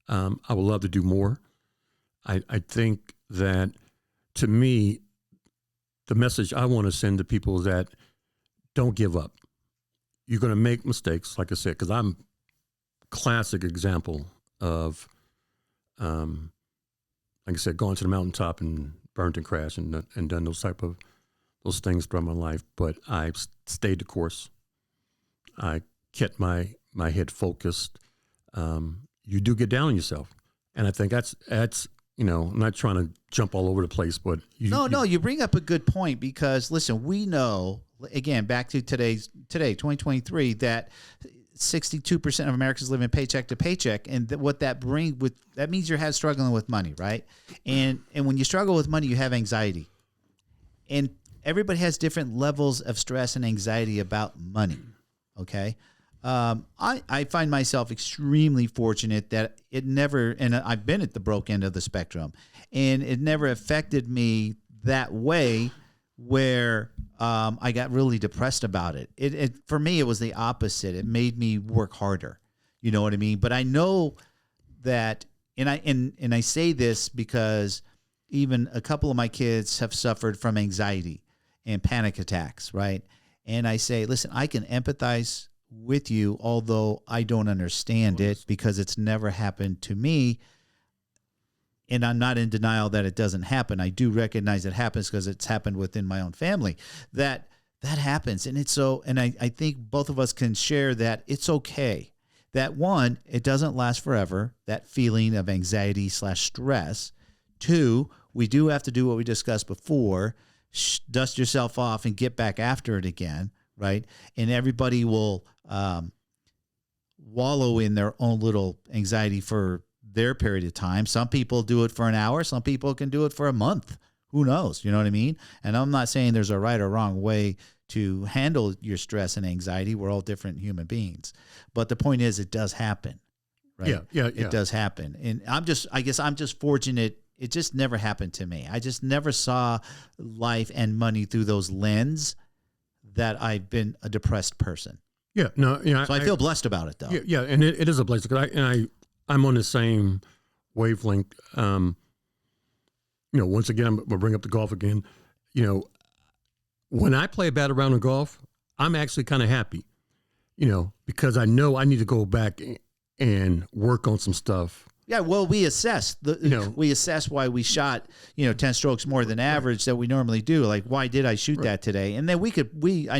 I would love to do more. I think that, to me, the message I want to send to people is that don't give up. You're going to make mistakes, like I said, because I'm a classic example of, like I said, going to the mountaintop and burnt and crashed and done those things throughout my life. But I stayed the course. I kept my head focused. You do get down on yourself, and I think that's you know, I'm not trying to jump all over the place, but you bring up a good point, because listen, we know, again, back to today, 2023, that 62% of Americans live in paycheck to paycheck, and what that means you're struggling with money, right? And when you struggle with money, you have anxiety, and everybody has different levels of stress and anxiety about money. Okay. I find myself extremely fortunate that it never, and I've been at the broke end of the spectrum, and it never affected me that way where I got really depressed about it. It for me, it was the opposite. It made me work harder. You know what I mean? But I know that, and I say this because even a couple of my kids have suffered from anxiety and panic attacks, right? And I say, listen, I can empathize with you, although I don't understand it because it's never happened to me. And I'm not in denial that it doesn't happen. I do recognize it happens because it's happened within my own family. That happens. And it's so, and I think both of us can share that it's okay. That one, it doesn't last forever, that feeling of anxiety / stress. Two, we do have to do what we discussed before, dust yourself off and get back after it again, right? And everybody will wallow in their own little anxiety for their period of time. Some people do it for an hour. Some people can do it for a month. Who knows? You know what I mean? And I'm not saying there's a right or wrong way to handle your stress and anxiety. We're all different human beings. But the point is, it does happen, right? Yeah. It does happen. And I guess I'm just fortunate. It just never happened to me. I just never saw life and money through those lens that I've been a depressed person. Yeah, no, yeah. So I feel blessed about it, though. Yeah, and it is a blessing. I'm on the same wavelength. You know, once again, I'm gonna bring up the golf again. You know, when I play a bad round of golf, I'm actually kind of happy. You know, because I know I need to go back and work on some stuff. Yeah, well, we assess we assess why we shot 10 strokes more than average that we normally do. Like, why did I shoot that today? And then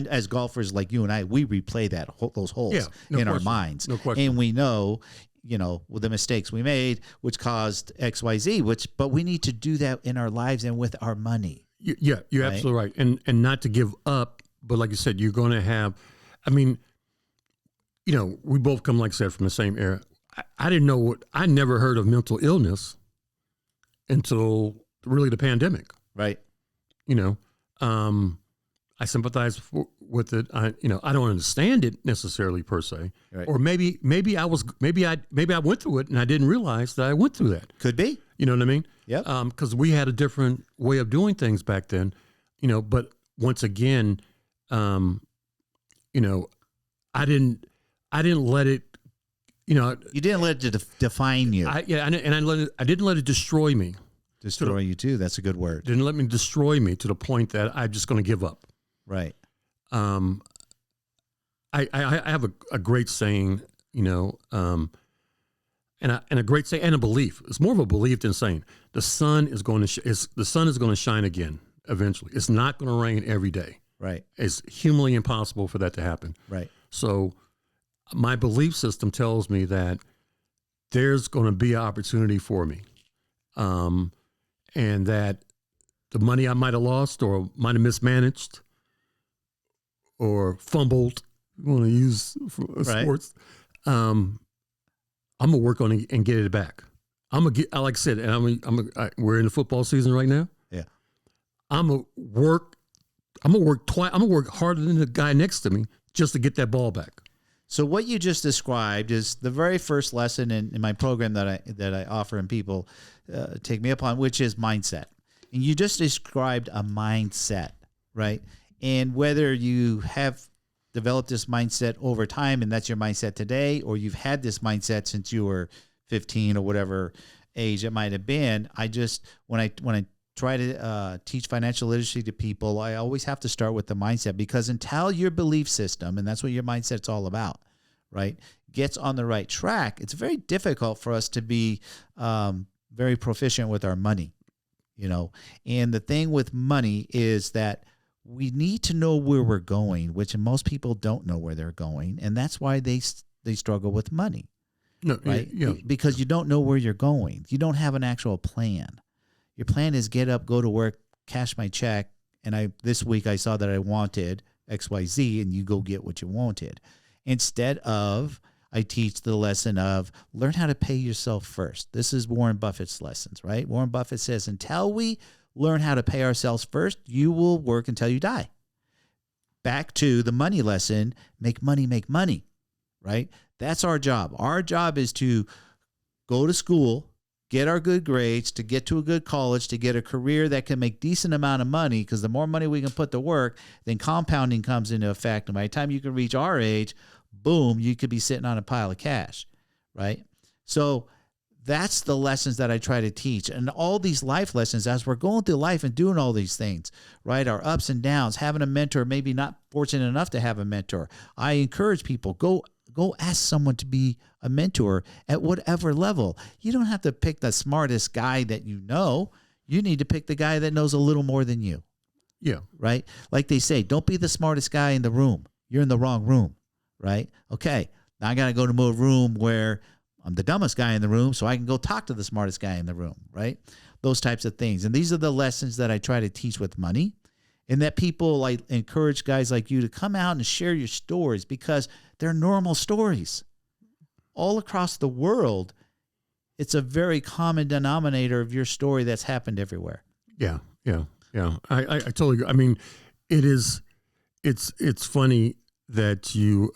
as golfers like you and I, we replay those holes our minds, no question. And we know the mistakes we made, which caused X, Y, Z. But we need to do that in our lives and with our money. Yeah, you're absolutely right, and not to give up. But like you said, you're going to have. I mean, we both come, like I said, from the same era. I didn't know I never heard of mental illness until really the pandemic. Right. I sympathize with it. I don't understand it necessarily per se, right. Or maybe I went through it and I didn't realize that I went through that. Could be. You know what I mean? Yep. Because we had a different way of doing things back then. But once again, I didn't let it. You didn't let it define you. I didn't let it destroy me. Destroy you too. That's a good word. Didn't let me destroy me to the point that I'm just going to give up. Right. I have a great saying, and a great saying and a belief. It's more of a belief than saying the sun is going to shine again eventually. It's not going to rain every day. Right. It's humanly impossible for that to happen. Right. So my belief system tells me that there's going to be an opportunity for me. And that the money I might have lost or might have mismanaged or fumbled, you want to use for sports, I'm going to work on it and get it back. I'm going to get, like I said, and we're in the football season right now. Yeah. I'm going to work twice. I'm going to work harder than the guy next to me just to get that ball back. So what you just described is the very first lesson in my program that I offer and people take me up on, which is mindset. And you just described a mindset, right? And whether you have developed this mindset over time and that's your mindset today, or you've had this mindset since you were 15 or whatever age it might have been, when I try to teach financial literacy to people, I always have to start with the mindset, because until your belief system, and that's what your mindset's all about, right, gets on the right track, it's very difficult for us to be very proficient with our money, And the thing with money is that we need to know where we're going, which most people don't know where they're going, and that's why they struggle with money, right? Yeah. Because you don't know where you're going. You don't have an actual plan. Your plan is get up, go to work, cash my check, and this week I saw that I wanted XYZ, and you go get what you wanted. Instead of, I teach the lesson of learn how to pay yourself first. This is Warren Buffett's lessons, right? Warren Buffett says, until we learn how to pay ourselves first, you will work until you die. Back to the money lesson, make money, right? That's our job. Our job is to go to school, get our good grades, to get to a good college, to get a career that can make decent amount of money, because the more money we can put to work, then compounding comes into effect. And by the time you can reach our age, boom, you could be sitting on a pile of cash, right? So that's the lessons that I try to teach. And all these life lessons, as we're going through life and doing all these things, right? Our ups and downs, having a mentor, maybe not fortunate enough to have a mentor. I encourage people, go ask someone to be a mentor at whatever level. You don't have to pick the smartest guy that you know. You need to pick the guy that knows a little more than you. Yeah. Right? Like they say, don't be the smartest guy in the room. You're in the wrong room, right? Okay, now I got to go to a room where I'm the dumbest guy in the room so I can go talk to the smartest guy in the room, right? Those types of things. And these are the lessons that I try to teach with money, and that people, like, encourage guys like you to come out and share your stories, because they're normal stories. All across the world, it's a very common denominator of your story that's happened everywhere. Yeah. I totally agree. I mean, it's funny that you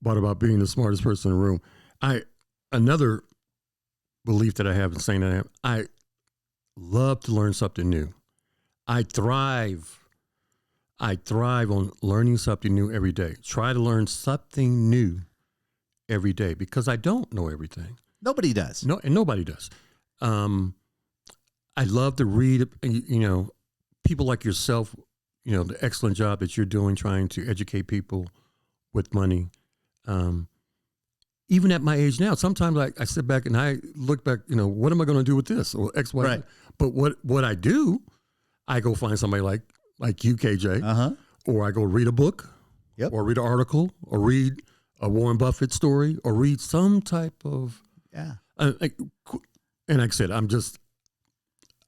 brought about being the smartest person in the room. Another belief that I have in saying that I love to learn something new. I thrive on learning something new every day. Try to learn something new every day, because I don't know everything. Nobody does. No, and nobody does. I love to read, people like yourself, the excellent job that you're doing trying to educate people with money. Even at my age now, sometimes I sit back and I look back, what am I going to do with this? Or X, Y, right. But what I do, I go find somebody like you, KJ, or I go read a book, or read an article, or read a Warren Buffett story, or read some type of and like I said,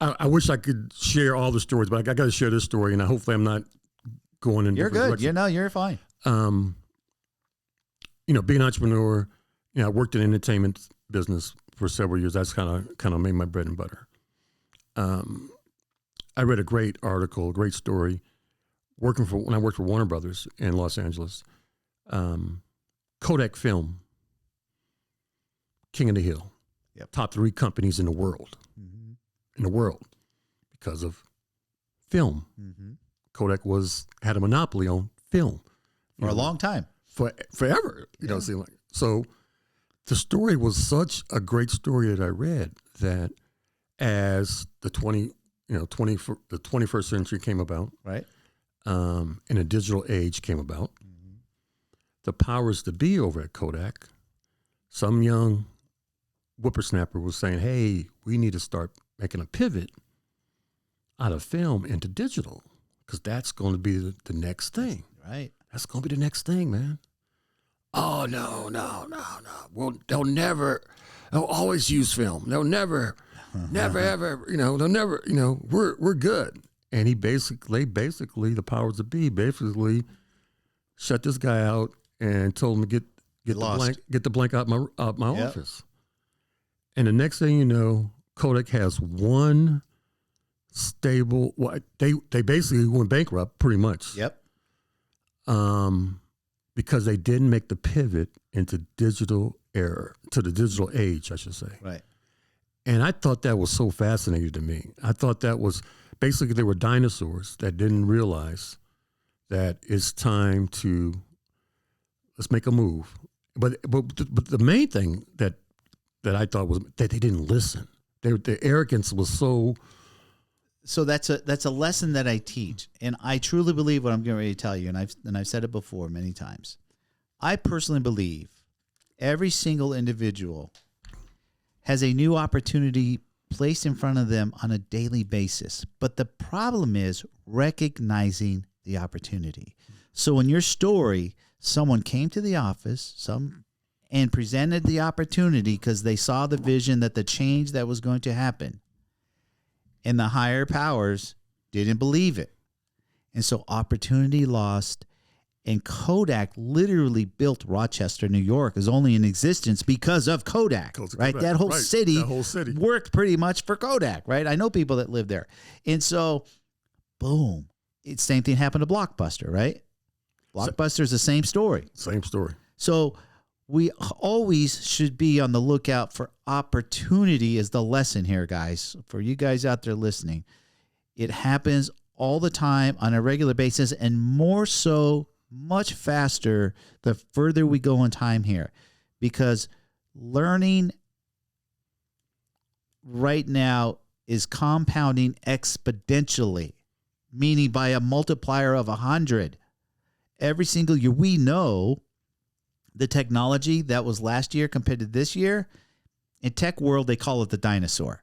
I wish I could share all the stories, but I got to share this story, and hopefully I'm not going in. You're good. You're fine. Being an entrepreneur, I worked in the entertainment business for several years. That's kind of made my bread and butter. I read a great article, a great story, when I worked for Warner Brothers in Los Angeles. Kodak Film, King of the Hill, top 3 companies in the world, because of film. Mm-hmm. Kodak had a monopoly on film for a long time, forever. It seemed like. So the story was such a great story that I read, that as the 21st century came about, right, and a digital age came about, the powers that be over at Kodak, some young whippersnapper was saying, hey, we need to start making a pivot out of film into digital, because that's going to be the next thing. Right. That's going to be the next thing, man. Oh, no. Well, they'll always use film. They'll never, ever, they'll never, we're good. And they basically, the powers that be, basically shut this guy out and told him to get the blank out my office. And the next thing you know, Kodak has one stable. Well, they basically went bankrupt, pretty much. Yep. because they didn't make the pivot into the digital age, I should say. Right. And I thought that was so fascinating to me. I thought that was basically they were dinosaurs that didn't realize that it's time to let's make a move. But the main thing that I thought was that they didn't listen. Their arrogance was so. So that's a lesson that I teach, and I truly believe what I'm getting ready to tell you, and I've said it before many times. I personally believe every single individual has a new opportunity placed in front of them on a daily basis, but the problem is recognizing the opportunity. So in your story, someone came to the office, and presented the opportunity because they saw the vision that the change that was going to happen. And the higher powers didn't believe it. And so opportunity lost. And Kodak literally built Rochester, New York, is only in existence because of Kodak, right? That whole city worked pretty much for Kodak, right? I know people that live there. And so, boom. Same thing happened to Blockbuster, right? Blockbuster is the same story. Same story. So we always should be on the lookout for opportunity is the lesson here, guys. For you guys out there listening, it happens all the time on a regular basis, and more so, much faster the further we go in time here, because learning right now is compounding exponentially, meaning by a multiplier of 100. Every single year, we know the technology that was last year compared to this year. In tech world, they call it the dinosaur.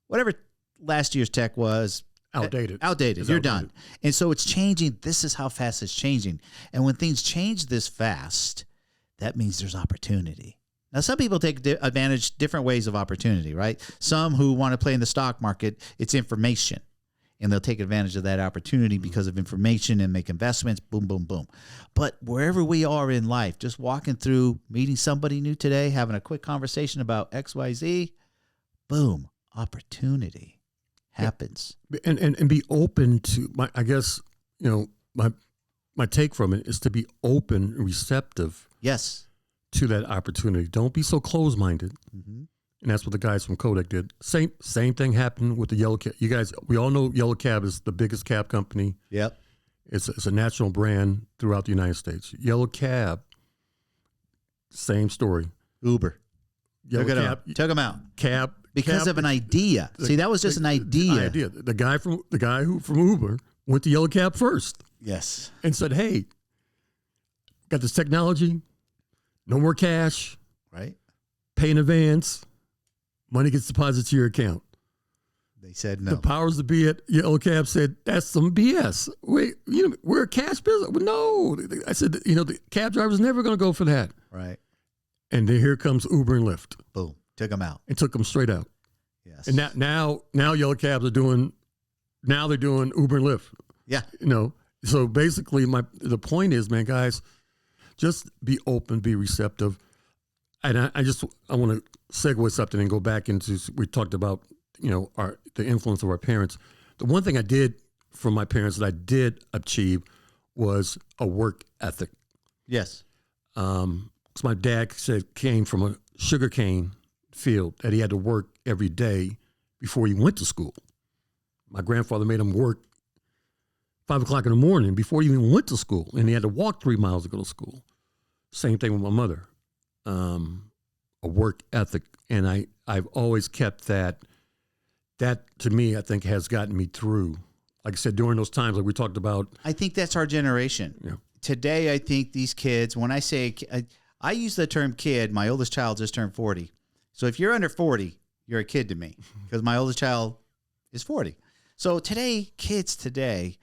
Whatever last year's tech was, outdated. You're done. And so it's changing. This is how fast it's changing. And when things change this fast, that means there's opportunity. Now, some people take advantage different ways of opportunity, right? Some who want to play in the stock market, it's information. And they'll take advantage of that opportunity because of information and make investments, boom, boom, boom. But wherever we are in life, just walking through, meeting somebody new today, having a quick conversation about XYZ, boom, opportunity happens. And be open to, I guess, my take from it is to be open and receptive. Yes. To that opportunity. Don't be so closed-minded. Mm-hmm. And that's what the guys from Kodak did. Same thing happened with the Yellow Cab. You guys, we all know Yellow Cab is the biggest cab company. Yep. It's a national brand throughout the United States. Yellow Cab, same story. Uber. Took them out. Cab. Because of an idea. See, that was just an idea. The guy from Uber went to Yellow Cab first. Yes. And said, hey, got this technology, no more cash. Right. Pay in advance. Money gets deposited to your account. They said no. The powers that be at Yellow Cab said, that's some BS. Wait, we're a cash business. No. I said, the cab driver's never going to go for that. Right. And then here comes Uber and Lyft. Boom. Took them out. And took them straight out. Yes. And now Yellow Cabs are doing Uber and Lyft. Yeah. So basically the point is, man, guys, just be open, be receptive. And I want to segue something and go back into, we talked about, the influence of our parents. The one thing I did from my parents that I did achieve was a work ethic. Yes. Because my dad came from a sugarcane field that he had to work every day before he went to school. My grandfather made him work 5 o'clock in the morning before he even went to school, and he had to walk 3 miles to go to school. Same thing with my mother. A work ethic, and I've always kept that. That to me, I think, has gotten me through. Like I said, during those times, like we talked about. I think that's our generation. Yeah. Today, I think these kids. When I say, I use the term kid. My oldest child just turned 40. So if you're under 40, you're a kid to me because my oldest child is 40. So kids today,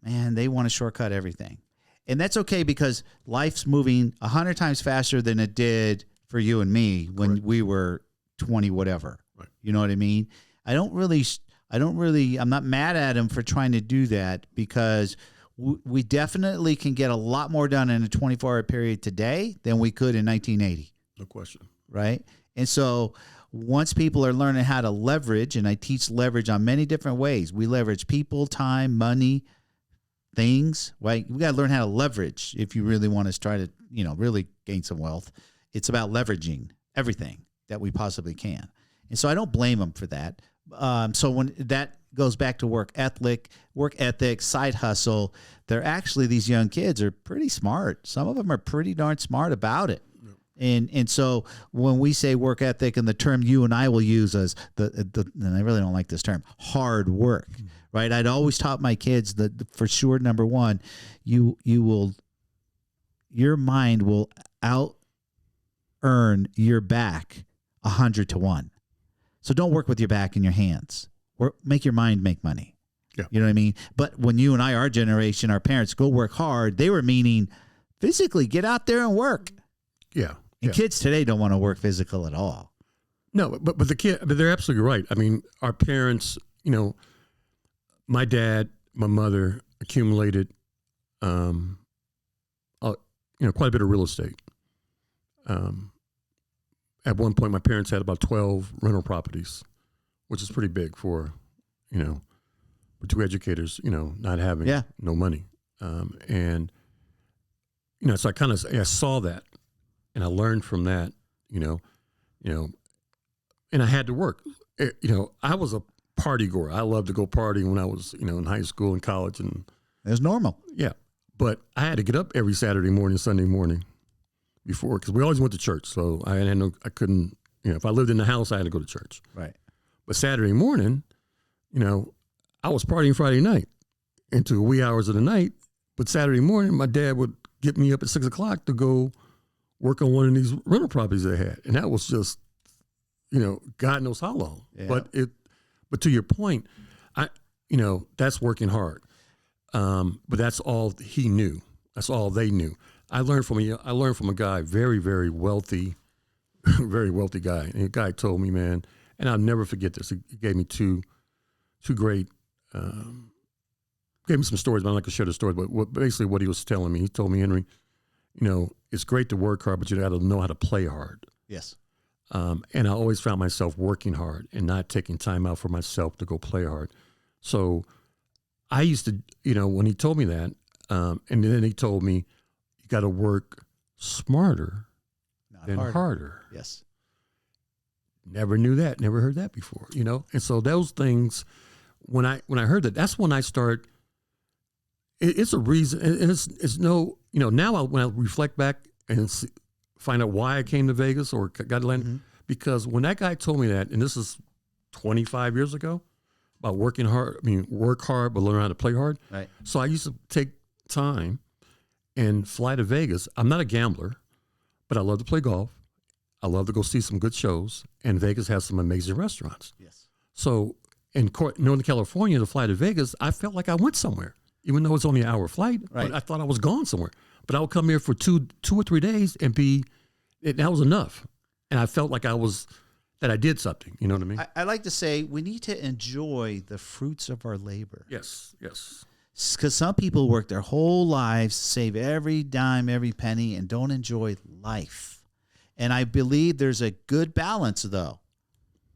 man, they want to shortcut everything. And that's okay because life's moving 100 times faster than it did for you and me when we were 20, whatever. Right. You know what I mean? I'm not mad at him for trying to do that because we definitely can get a lot more done in a 24-hour period today than we could in 1980. No question. Right? And so once people are learning how to leverage, and I teach leverage on many different ways. We leverage people, time, money, things, right? We got to learn how to leverage if you really want to try to, really gain some wealth. It's about leveraging everything that we possibly can. And so I don't blame them for that. So when that goes back to work ethic, side hustle, these young kids are pretty smart. Some of them are pretty darn smart about it. And so when we say work ethic, and the term you and I will use as and I really don't like this term, hard work, right? I'd always taught my kids that for sure, number one, your mind will out earn your back 100 to 1. So don't work with your back and your hands. Make your mind make money. Yeah. You know what I mean? But when you and I, our generation, our parents go work hard, they were meaning physically get out there and work. Yeah. And kids today don't want to work physical at all. No, but they're absolutely right. I mean, our parents, my dad, my mother accumulated, quite a bit of real estate. At one point, my parents had about 12 rental properties, which is pretty big for two educators, not having no money. And so I saw that. And I learned from that, and I had to work. I was a party goer. I loved to go party when I was, in high school and college. And it was normal. Yeah. But I had to get up every Saturday morning, Sunday morning before, because we always went to church. So I couldn't, if I lived in the house, I had to go to church. Right. But Saturday morning, I was partying Friday night into the wee hours of the night. But Saturday morning, my dad would get me up at 6 o'clock to go work on one of these rental properties they had. And that was just, God knows how long. Yeah. But to your point, that's working hard. But that's all he knew. That's all they knew. I learned from a guy, very, very wealthy, very wealthy guy. And the guy told me, man, and I'll never forget this. He gave me two great, gave me some stories, but I'm not going to share the story. But basically what he was telling me, he told me, Henry, it's great to work hard, but you got to know how to play hard. Yes. And I always found myself working hard and not taking time out for myself to go play hard. So I used to, when he told me that, and then he told me, you got to work smarter than harder. Yes. Never knew that. Never heard that before, And so those things, when I heard that, that's when I start. It's a reason. It's no. Now when I reflect back and find out why I came to Vegas or got to land, because when that guy told me that, and this is 25 years ago, about working hard. Work hard, but learn how to play hard. Right. So I used to take time and fly to Vegas. I'm not a gambler, but I love to play golf. I love to go see some good shows, and Vegas has some amazing restaurants. Yes. So in Northern California, to fly to Vegas, I felt like I went somewhere. Even though it's only an hour flight, right. But I thought I was gone somewhere. But I would come here for two or 3 days and that was enough. And I felt like that I did something. You know what I mean? I like to say we need to enjoy the fruits of our labor. Yes, yes. Because some people work their whole lives, save every dime, every penny, and don't enjoy life. And I believe there's a good balance, though,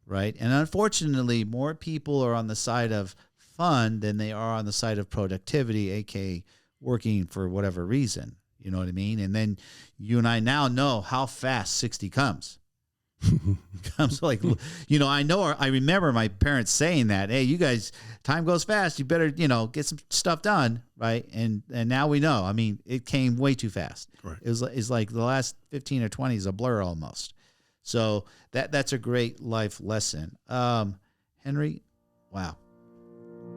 right? And unfortunately, more people are on the side of fun than they are on the side of productivity, aka working for whatever reason. You know what I mean? And then you and I now know how fast 60 comes. Comes like, I remember my parents saying that, hey, you guys, time goes fast. You better, get some stuff done. Right. And now we know, it came way too fast. Right. It's like the last 15 or 20 is a blur almost. So that's a great life lesson. Henry, wow.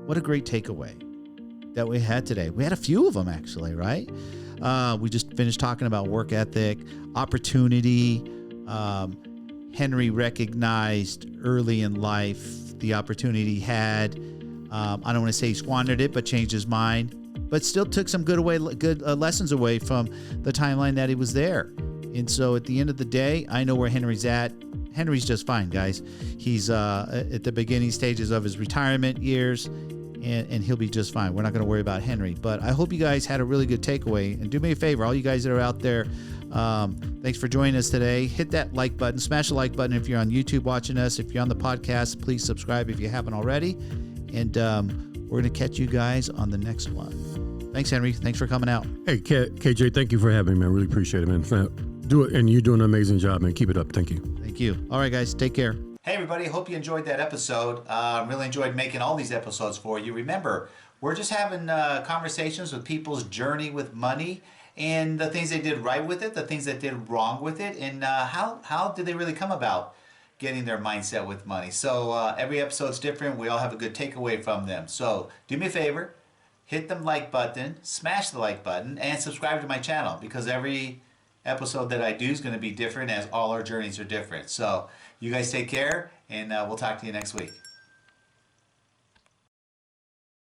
What a great takeaway that we had today. We had a few of them, actually, right? We just finished talking about work ethic, opportunity. Henry recognized early in life the opportunity he had. I don't want to say he squandered it, but changed his mind. But still took some good lessons away from the timeline that he was there. And so at the end of the day, I know where Henry's at. Henry's just fine, guys. He's at the beginning stages of his retirement years, and he'll be just fine. We're not going to worry about Henry. But I hope you guys had a really good takeaway. And do me a favor, all you guys that are out there, thanks for joining us today. Hit that like button. Smash the like button if you're on YouTube watching us. If you're on the podcast, please subscribe if you haven't already. And we're going to catch you guys on the next one. Thanks, Henry. Thanks for coming out. Hey, KJ, thank you for having me, man. Really appreciate it, man. Do it, and you're doing an amazing job, man. Keep it up. Thank you. Thank you. All right, guys. Take care. Hey, everybody. Hope you enjoyed that episode. Really enjoyed making all these episodes for you. Remember, we're just having conversations with people's journey with money and the things they did right with it, the things that did wrong with it, and how did they really come about getting their mindset with money. So every episode's different. We all have a good takeaway from them. So do me a favor, hit the like button, smash the like button, and subscribe to my channel, because every episode that I do is going to be different, as all our journeys are different. So you guys take care, and we'll talk to you next week.